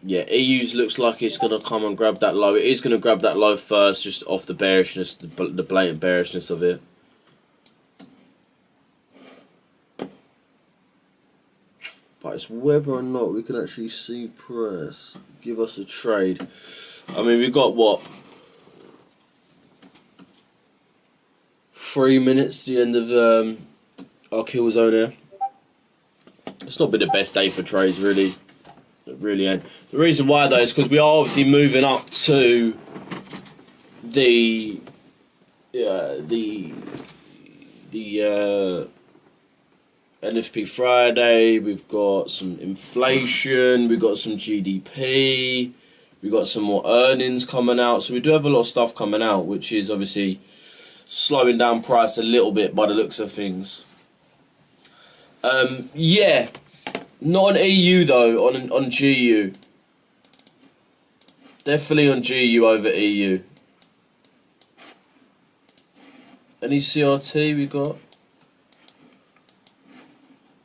Yeah, EU's looks like it's going to come and grab that low. It is going to grab that low first, just off the bearishness, the blatant bearishness of it. But it's whether or not we can actually see price give us a trade. I mean, we've got, what, 3 minutes to the end of our kill zone here. It's not been the best day for trades, really. It really ain't. The reason why, though, is because we are obviously moving up to the NFP Friday. We've got some inflation. We've got some GDP. We've got some more earnings coming out. So we do have a lot of stuff coming out, which is obviously slowing down price a little bit by the looks of things. Yeah. Not on EU though, on GU. Definitely on GU over EU. Any CRT we got?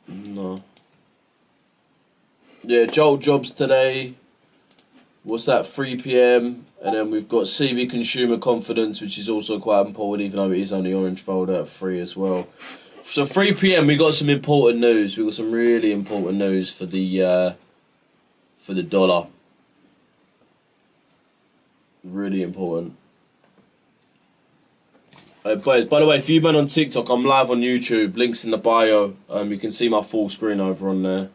No. Yeah, Joel Jobs today. What's that, 3 PM? And then we've got CB Consumer Confidence, which is also quite important, even though it is only orange folder at 3 as well. So 3 PM, we got some important news. We got some really important news for the dollar. Really important. Boys, by the way, if you've been on TikTok, I'm live on YouTube. Links in the bio. You can see my full screen over on there.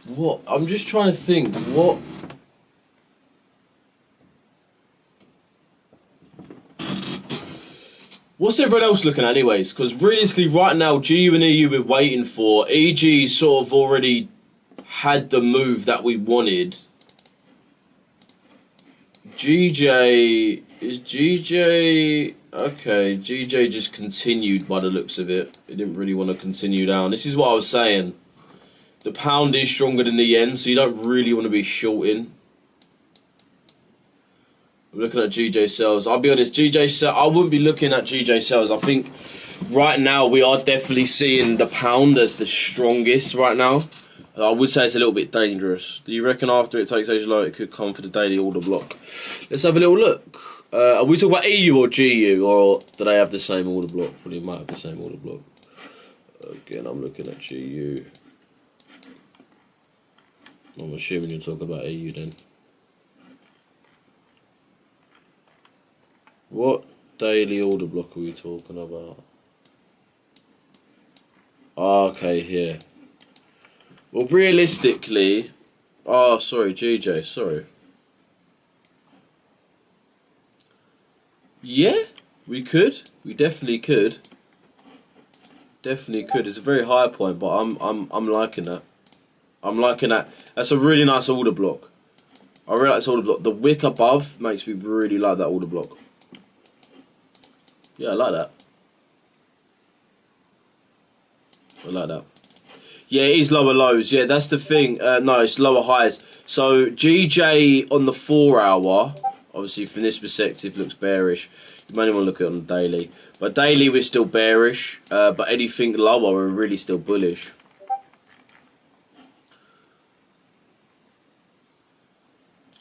What? I'm just trying to think. What? What's everyone else looking at anyways? Because realistically right now, GU and EU we're waiting for. EG sort of already had the move that we wanted. GJ... Is GJ... Okay, GJ just continued by the looks of it. It didn't really want to continue down. This is what I was saying. The pound is stronger than the yen, so you don't really want to be shorting. I'm looking at GJ Sales. I'll be honest, GJ Sales, I wouldn't be looking at GJ Sales. I think right now we are definitely seeing the pound as the strongest right now. I would say it's a little bit dangerous. Do you reckon after it takes age low, it could come for the daily order block? Let's have a little look. Are we talking about EU or GU, or do they have the same order block? Probably might have the same order block. Again, I'm looking at GU. I'm assuming you're talking about EU then. What daily order block are we talking about? Okay, here. Well, realistically... Oh, sorry, GJ, sorry. Yeah, we could. We definitely could. Definitely could. It's a very high point, but I'm liking that. I'm liking that. That's a really nice order block. I really like this order block. The wick above makes me really like that order block. Yeah, I like that. I like that. Yeah, it is lower lows. Yeah, that's the thing. No, it's lower highs. So GJ on the 4 hour, obviously from this perspective, looks bearish. You might want to look at it on the daily. But daily we're still bearish. But anything lower we're really still bullish.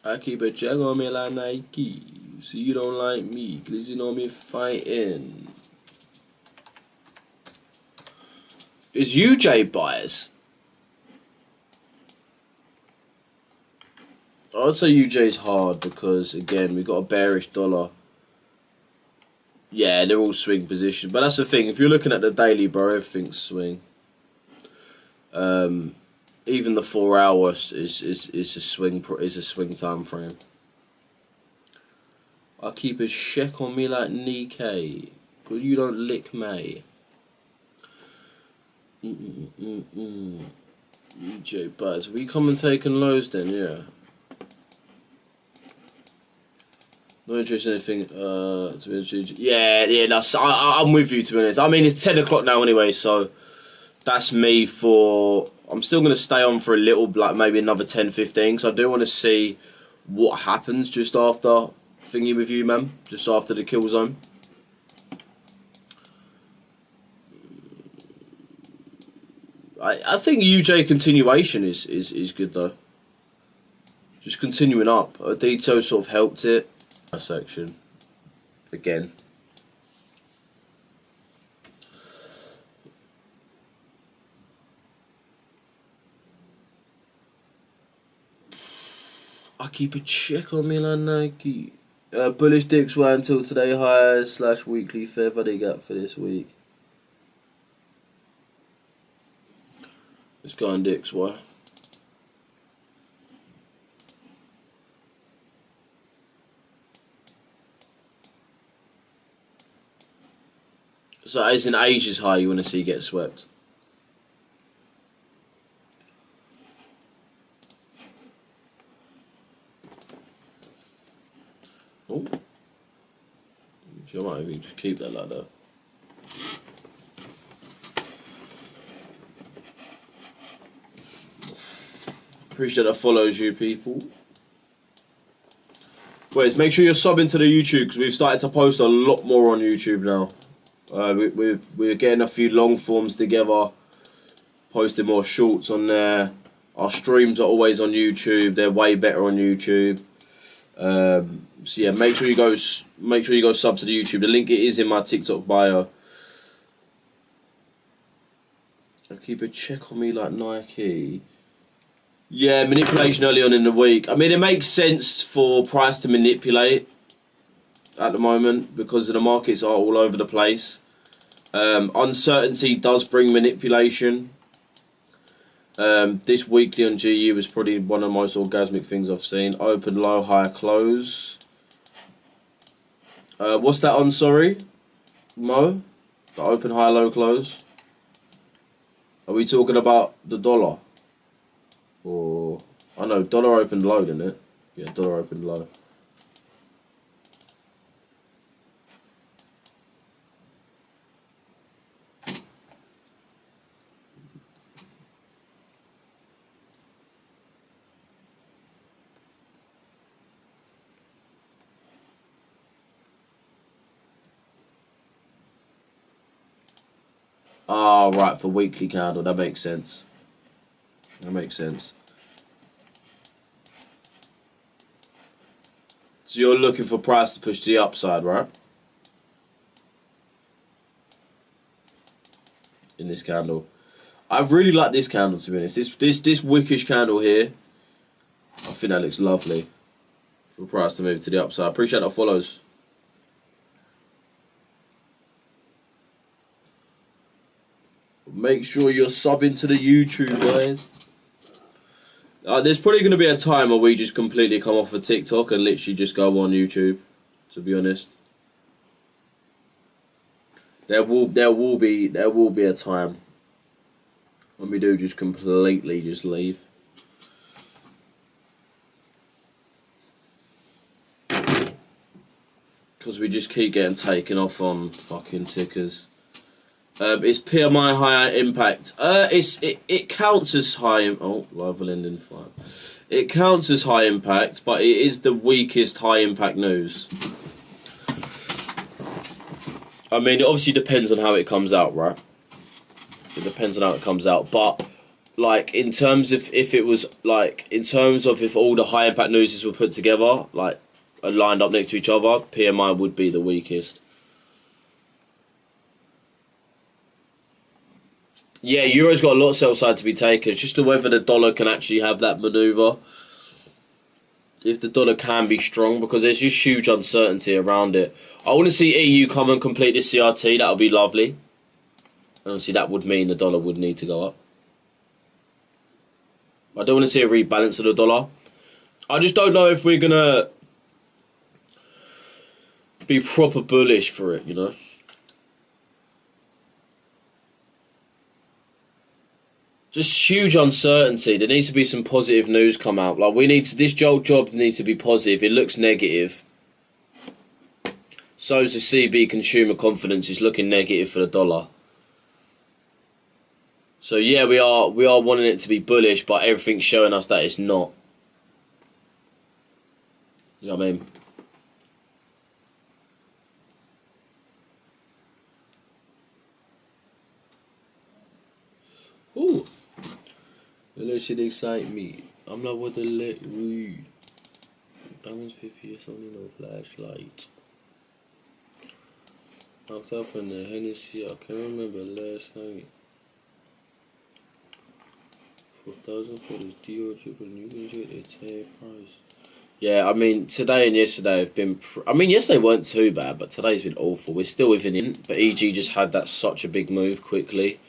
I keep a check on me like Nike. So you don't like me, cause you know me fighting. Is UJ buyers? I'd say UJ's hard because again we got a bearish dollar. Yeah, they're all swing position, but that's the thing. If you're looking at the daily, bro, everything's swing. Even the 4 hours is a swing time frame. I keep a check on me like Nikkei, cause you don't lick me. UJ Buzz, we come and taking lows then, yeah. No interest in anything. To be honest, yeah. No, I'm with you to be honest. I mean, it's 10 o'clock now anyway, so that's me for. I'm still gonna stay on for a little, like maybe another 10, 15. Because I do want to see what happens just after thingy with you, man. Just after the kill zone. I think UJ continuation is good though. Just continuing up. Adito sort of helped it. Section again. I keep a check on me like Nike. Bullish dicks were until today highs / weekly fair value gap for this week. Let's go on dicks, why? So as in Asia's high you want to see get swept. Oh. I might even just keep that like that. Appreciate that follows you, people. Boys, make sure you're subbing to the YouTube because we've started to post a lot more on YouTube now. We're getting a few long forms together, posting more shorts on there. Our streams are always on YouTube. They're way better on YouTube. So yeah, make sure you go sub to the YouTube. The link is in my TikTok bio. I keep a check on me like Nike. Yeah, manipulation early on in the week. I mean, it makes sense for price to manipulate at the moment because the markets are all over the place. Uncertainty does bring manipulation. This weekly on GU was probably one of the most orgasmic things I've seen. Open, low, high, close. What's that on, sorry? Mo? The open, high, low, close? Are we talking about the dollar? Or... I know, dollar opened low, didn't it? Yeah, dollar opened low. Oh, right, for weekly candle. That makes sense. That makes sense. So you're looking for price to push to the upside, right? In this candle. I really like this candle, to be honest. This wickish candle here, I think that looks lovely. For price to move to the upside. Appreciate that follows. Make sure you're subbing to the YouTube, guys. There's probably going to be a time where we just completely come off of TikTok and literally just go on YouTube, to be honest. There will be a time when we do just completely just leave. Because we just keep getting taken off on fucking tickers. It's PMI higher impact. It counts as high. Oh, live will end in 5. It counts as high impact, but it is the weakest high impact news. I mean, it obviously depends on how it comes out, right? It depends on how it comes out, but like in terms of if all the high impact newses were put together, like are lined up next to each other, PMI would be the weakest. Yeah, Euro's got a lot of sell side to be taken. It's just whether the dollar can actually have that manoeuvre. If the dollar can be strong, because there's just huge uncertainty around it. I want to see EU come and complete this CRT. That would be lovely. And obviously that would mean the dollar would need to go up. I don't want to see a rebalance of the dollar. I just don't know if we're going to be proper bullish for it, you know. Just huge uncertainty. There needs to be some positive news come out. Like this job needs to be positive. It looks negative. So is the CB consumer confidence is looking negative for the dollar. So yeah, we are wanting it to be bullish, but everything's showing us that it's not. You know what I mean? Ooh. That shit excite me. I'm not what the let read. Diamonds 50 is only no flashlight. Knocked out from the Hennessy. I can't remember last night. 4,000 for this Dior triple. You can get a 10 price. Yeah, I mean today and yesterday have been. Yesterday weren't too bad, but today's been awful. We're still within it, but EG just had that such a big move quickly.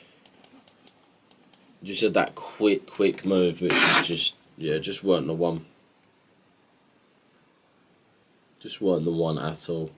Just had that quick move, which is just weren't the one. Just weren't the one at all.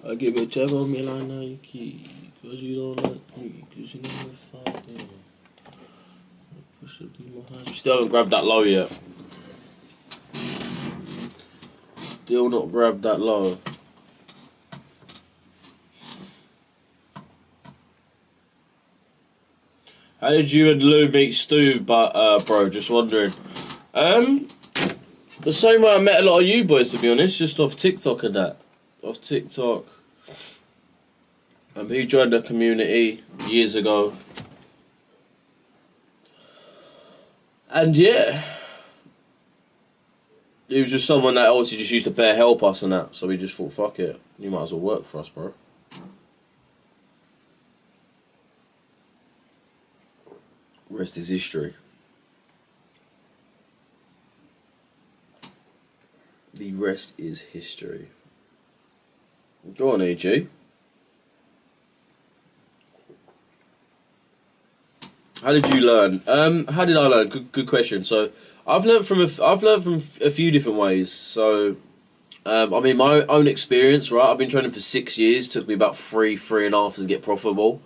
I give a check on me like Nike, cause you don't like me, cause you never fight them. Push the demon high. Still haven't grabbed that low yet. Still not grabbed that low. How did you and Lou meet Stu, bro? Just wondering. The same way I met a lot of you boys, to be honest, just off TikTok and that. Off TikTok. He joined the community years ago. And yeah. He was just someone that obviously just used to bear help us and that. So we just thought, fuck it. You might as well work for us, bro. Rest is history. The rest is history. Go on, AG. How did you learn? How did I learn? Good question. So I've learned from a few different ways. So my own experience, right? I've been training for 6 years. Took me about three and a half to get profitable.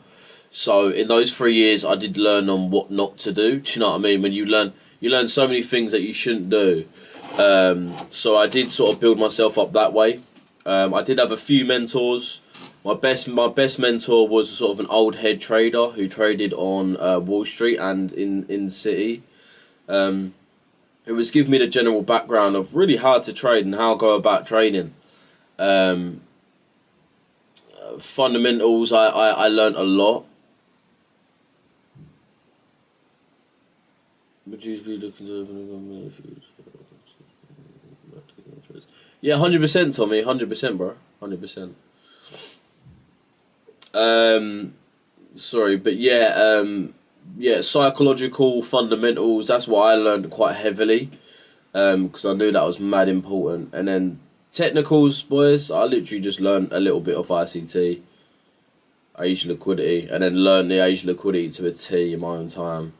So in those 3 years, I did learn on what not to do. Do you know what I mean? When you learn so many things that you shouldn't do. So I did sort of build myself up that way. I did have a few mentors. My best mentor was sort of an old head trader who traded on Wall Street and in the city. It was giving me the general background of really how to trade and how I go about trading. Fundamentals, I learnt a lot. Would you be looking to open a company if you... Yeah, 100%, Tommy. 100%, bro. 100%. Sorry, but yeah, psychological fundamentals, that's what I learned quite heavily. Because I knew that was mad important. And then technicals, boys, I literally just learned a little bit of ICT, Asian liquidity, and then learned the Asian liquidity to a T in my own time.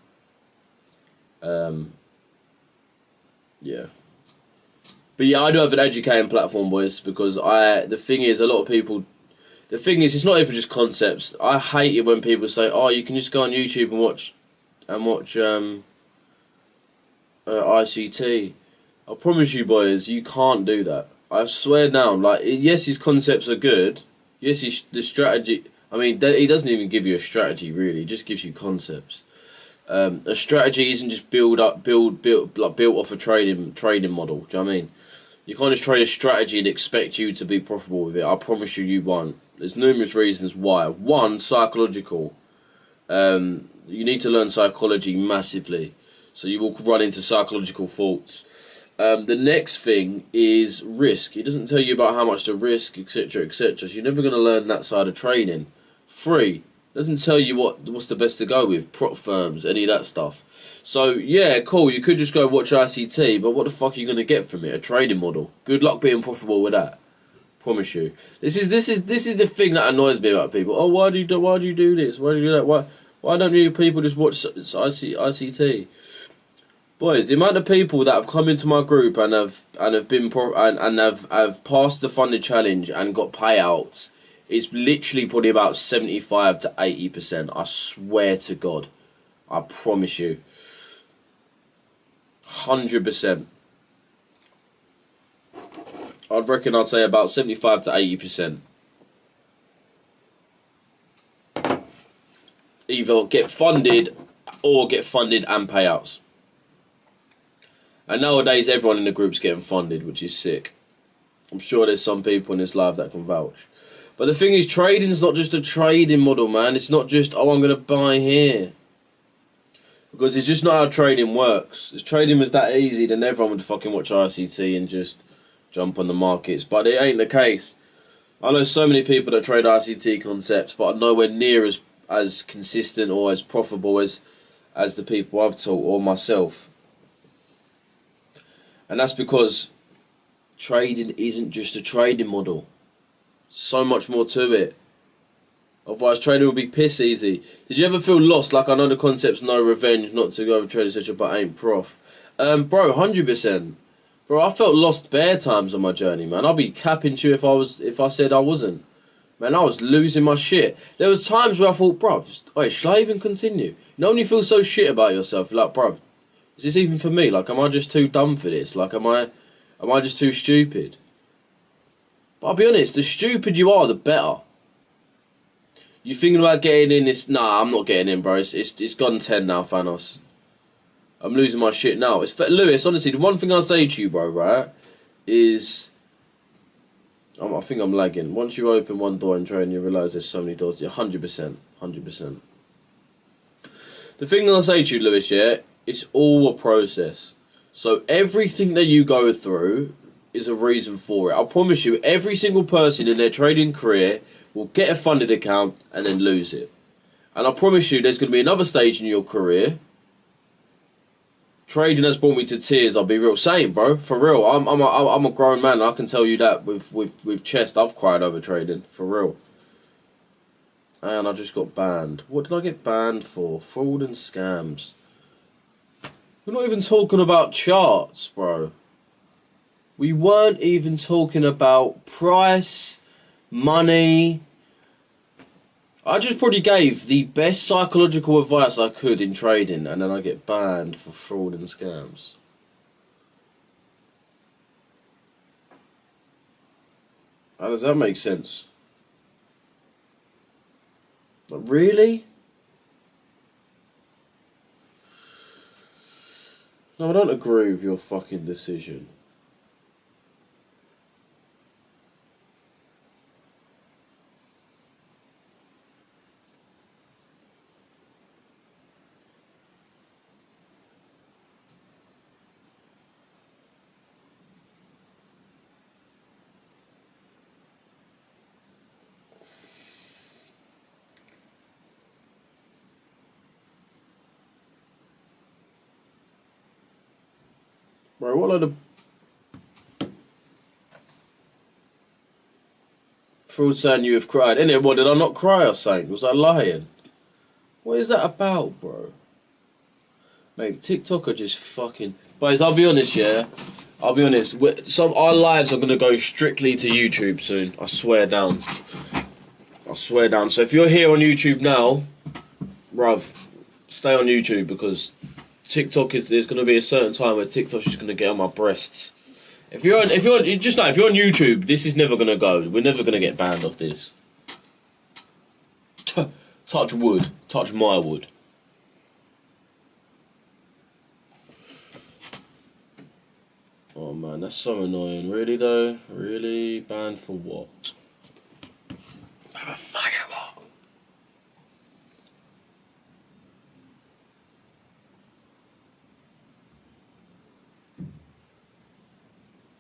Yeah. But yeah, I do have an educating platform, boys, because the thing is, it's not even just concepts. I hate it when people say, "Oh, you can just go on YouTube and watch ICT." I promise you, boys, you can't do that. I swear down. Like, yes, his concepts are good. Yes, the strategy. I mean, he doesn't even give you a strategy really. He just gives you concepts. A strategy isn't just built off a trading model. Do you know what I mean? You can't just trade a strategy and expect you to be profitable with it. I promise you won't. There's numerous reasons why. One, psychological. You need to learn psychology massively, so you will run into psychological faults. The next thing is risk. He doesn't tell you about how much to risk, etc., etc. So you're never going to learn that side of trading. 3, doesn't tell you what's the best to go with, prop firms, any of that stuff. So yeah, cool. You could just go watch ICT, but what the fuck are you going to get from it? A trading model. Good luck being profitable with that. Promise you. This is the thing that annoys me about people. Oh, why do you do this? Why do you do that? Why don't you people just watch ICT? Boys, the amount of people that have come into my group and have passed the funded challenge and got payouts is literally probably about 75 to 80%. I swear to God. I promise you. 100%. I'd say about 75 to 80%. Either get funded or get funded and payouts. And nowadays everyone in the group's getting funded, which is sick. I'm sure there's some people in this live that can vouch. But the thing is, trading's not just a trading model, man. It's not just, oh, I'm going to buy here. Because it's just not how trading works. If trading was that easy, then everyone would fucking watch ICT and just jump on the markets. But it ain't the case. I know so many people that trade ICT concepts, but are nowhere near as consistent or as profitable as the people I've taught or myself. And that's because trading isn't just a trading model. So much more to it. Otherwise, trading would be piss easy. Did you ever feel lost? Like, I know the concept's no revenge, not to go over trade, etc., but ain't prof. Bro, 100%. Bro, I felt lost bare times on my journey, man. I'd be capping to you if I said I wasn't. Man, I was losing my shit. There was times where I thought, bruv, wait, should I even continue? You know when you feel so shit about yourself, like, bruv, is this even for me? Like, am I just too dumb for this? Like, am I just too stupid? But I'll be honest, the stupider you are, the better. You thinking about getting in this? Nah, I'm not getting in, bro. It's gone 10 now, Thanos. I'm losing my shit now. Lewis, honestly, the one thing I'll say to you, bro, right, is... I think I'm lagging. Once you open one door in training, you realise there's so many doors. Yeah, 100%. 100%. The thing I'll say to you, Lewis, yeah, it's all a process. So everything that you go through is a reason for it. I promise you, every single person in their trading career will get a funded account and then lose it. And I promise you, there's going to be another stage in your career. Trading has brought me to tears. I'll be real. Same, bro. For real. I'm a grown man. I can tell you that with chest. I've cried over trading. For real. And I just got banned. What did I get banned for? Fraud and scams. We're not even talking about charts, bro. We weren't even talking about price, money. I just probably gave the best psychological advice I could in trading, and then I get banned for fraud and scams. How does that make sense? But really? No, I don't agree with your fucking decision. Bro, what are the fraud saying you have cried? Innit? What, did I not cry or something? Was I lying? What is that about, bro? Mate, TikTok are just fucking... Boys, I'll be honest, yeah? I'll be honest. Our lives are going to go strictly to YouTube soon. I swear down. I swear down. So if you're here on YouTube now, bruv, stay on YouTube because TikTok there's going to be a certain time where TikTok's just going to get on my breasts. If you're on YouTube, this is never going to go. We're never going to get banned off this. Touch wood. Touch my wood. Oh man, that's so annoying. Really though? Really? Banned for what?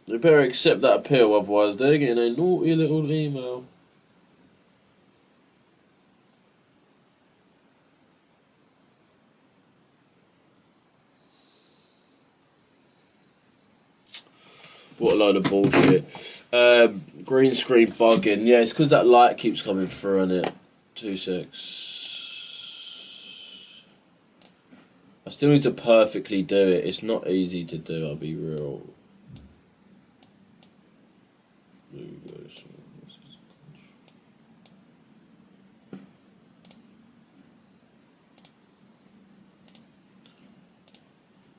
You better accept that appeal, otherwise they're getting a naughty little email. What a load of bullshit. Green screen bugging. Yeah, it's because that light keeps coming through on it. 2 secs. I still need to perfectly do it. It's not easy to do, I'll be real.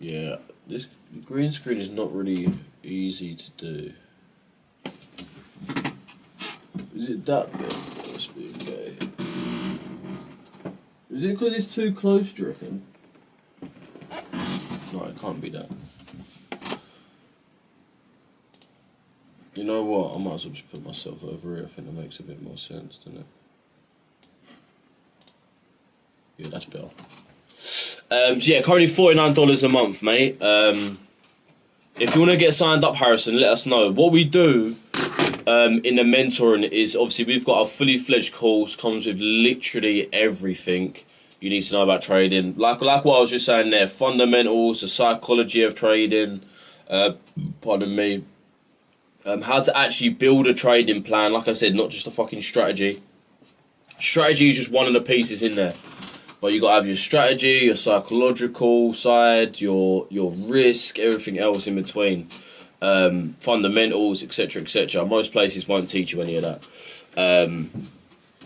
Yeah, this green screen is not really easy to do. Is it that bit? That must be okay. Is it because it's too close, do you reckon? No, it can't be that. You know what? I might as well just put myself over here. I think that makes a bit more sense, doesn't it? Yeah, that's better. So yeah, currently $49 a month, mate. If you want to get signed up, Harrison, let us know. What we do in the mentoring is obviously we've got a fully fledged course, comes with literally everything you need to know about trading. Like what I was just saying there, fundamentals, the psychology of trading, pardon me, how to actually build a trading plan. Like I said, not just a fucking strategy. Strategy is just one of the pieces in there. But you got to have your strategy, your psychological side, your risk, everything else in between. Fundamentals, etc., etc. Most places won't teach you any of that.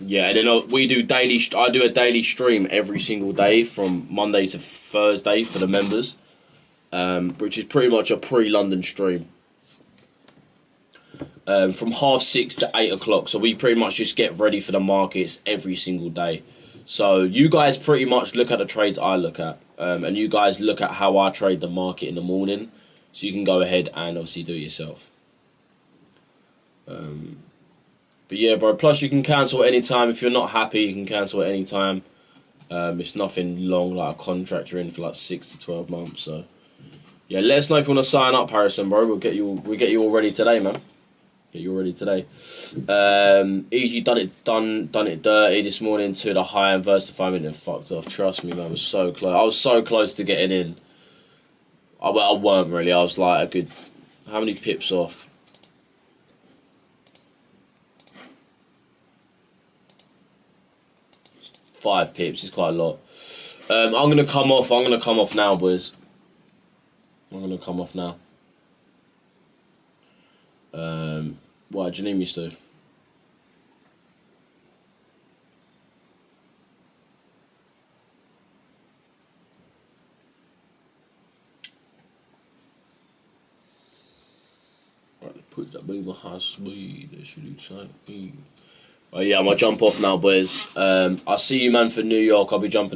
Yeah, and then we do daily. I do a daily stream every single day from Monday to Thursday for the members, which is pretty much a pre-London stream. From 6:30 to 8 o'clock. So we pretty much just get ready for the markets every single day. So you guys pretty much look at the trades I look at, and you guys look at how I trade the market in the morning. So you can go ahead and obviously do it yourself. But yeah, bro. Plus you can cancel at any time. If you're not happy, you can cancel at any time. It's nothing long, like a contract you're in for like 6 to 12 months. So yeah, let us know if you want to sign up, Harrison, bro. We'll get you all ready today, man. Get you all ready today. Easy done it dirty this morning to the high and versified and fucked off. Trust me, man. I was so close. I was so close to getting in. I weren't really. I was like a good. How many pips off? Five pips is quite a lot. I'm gonna come off. I'm gonna come off now, boys. I'm gonna come off now. Why do you need me to? Right, put Cause that baby high speed, that shit excite me. Oh yeah, I'm gonna jump off now, boys. I'll see you, man, for New York. I'll be jumping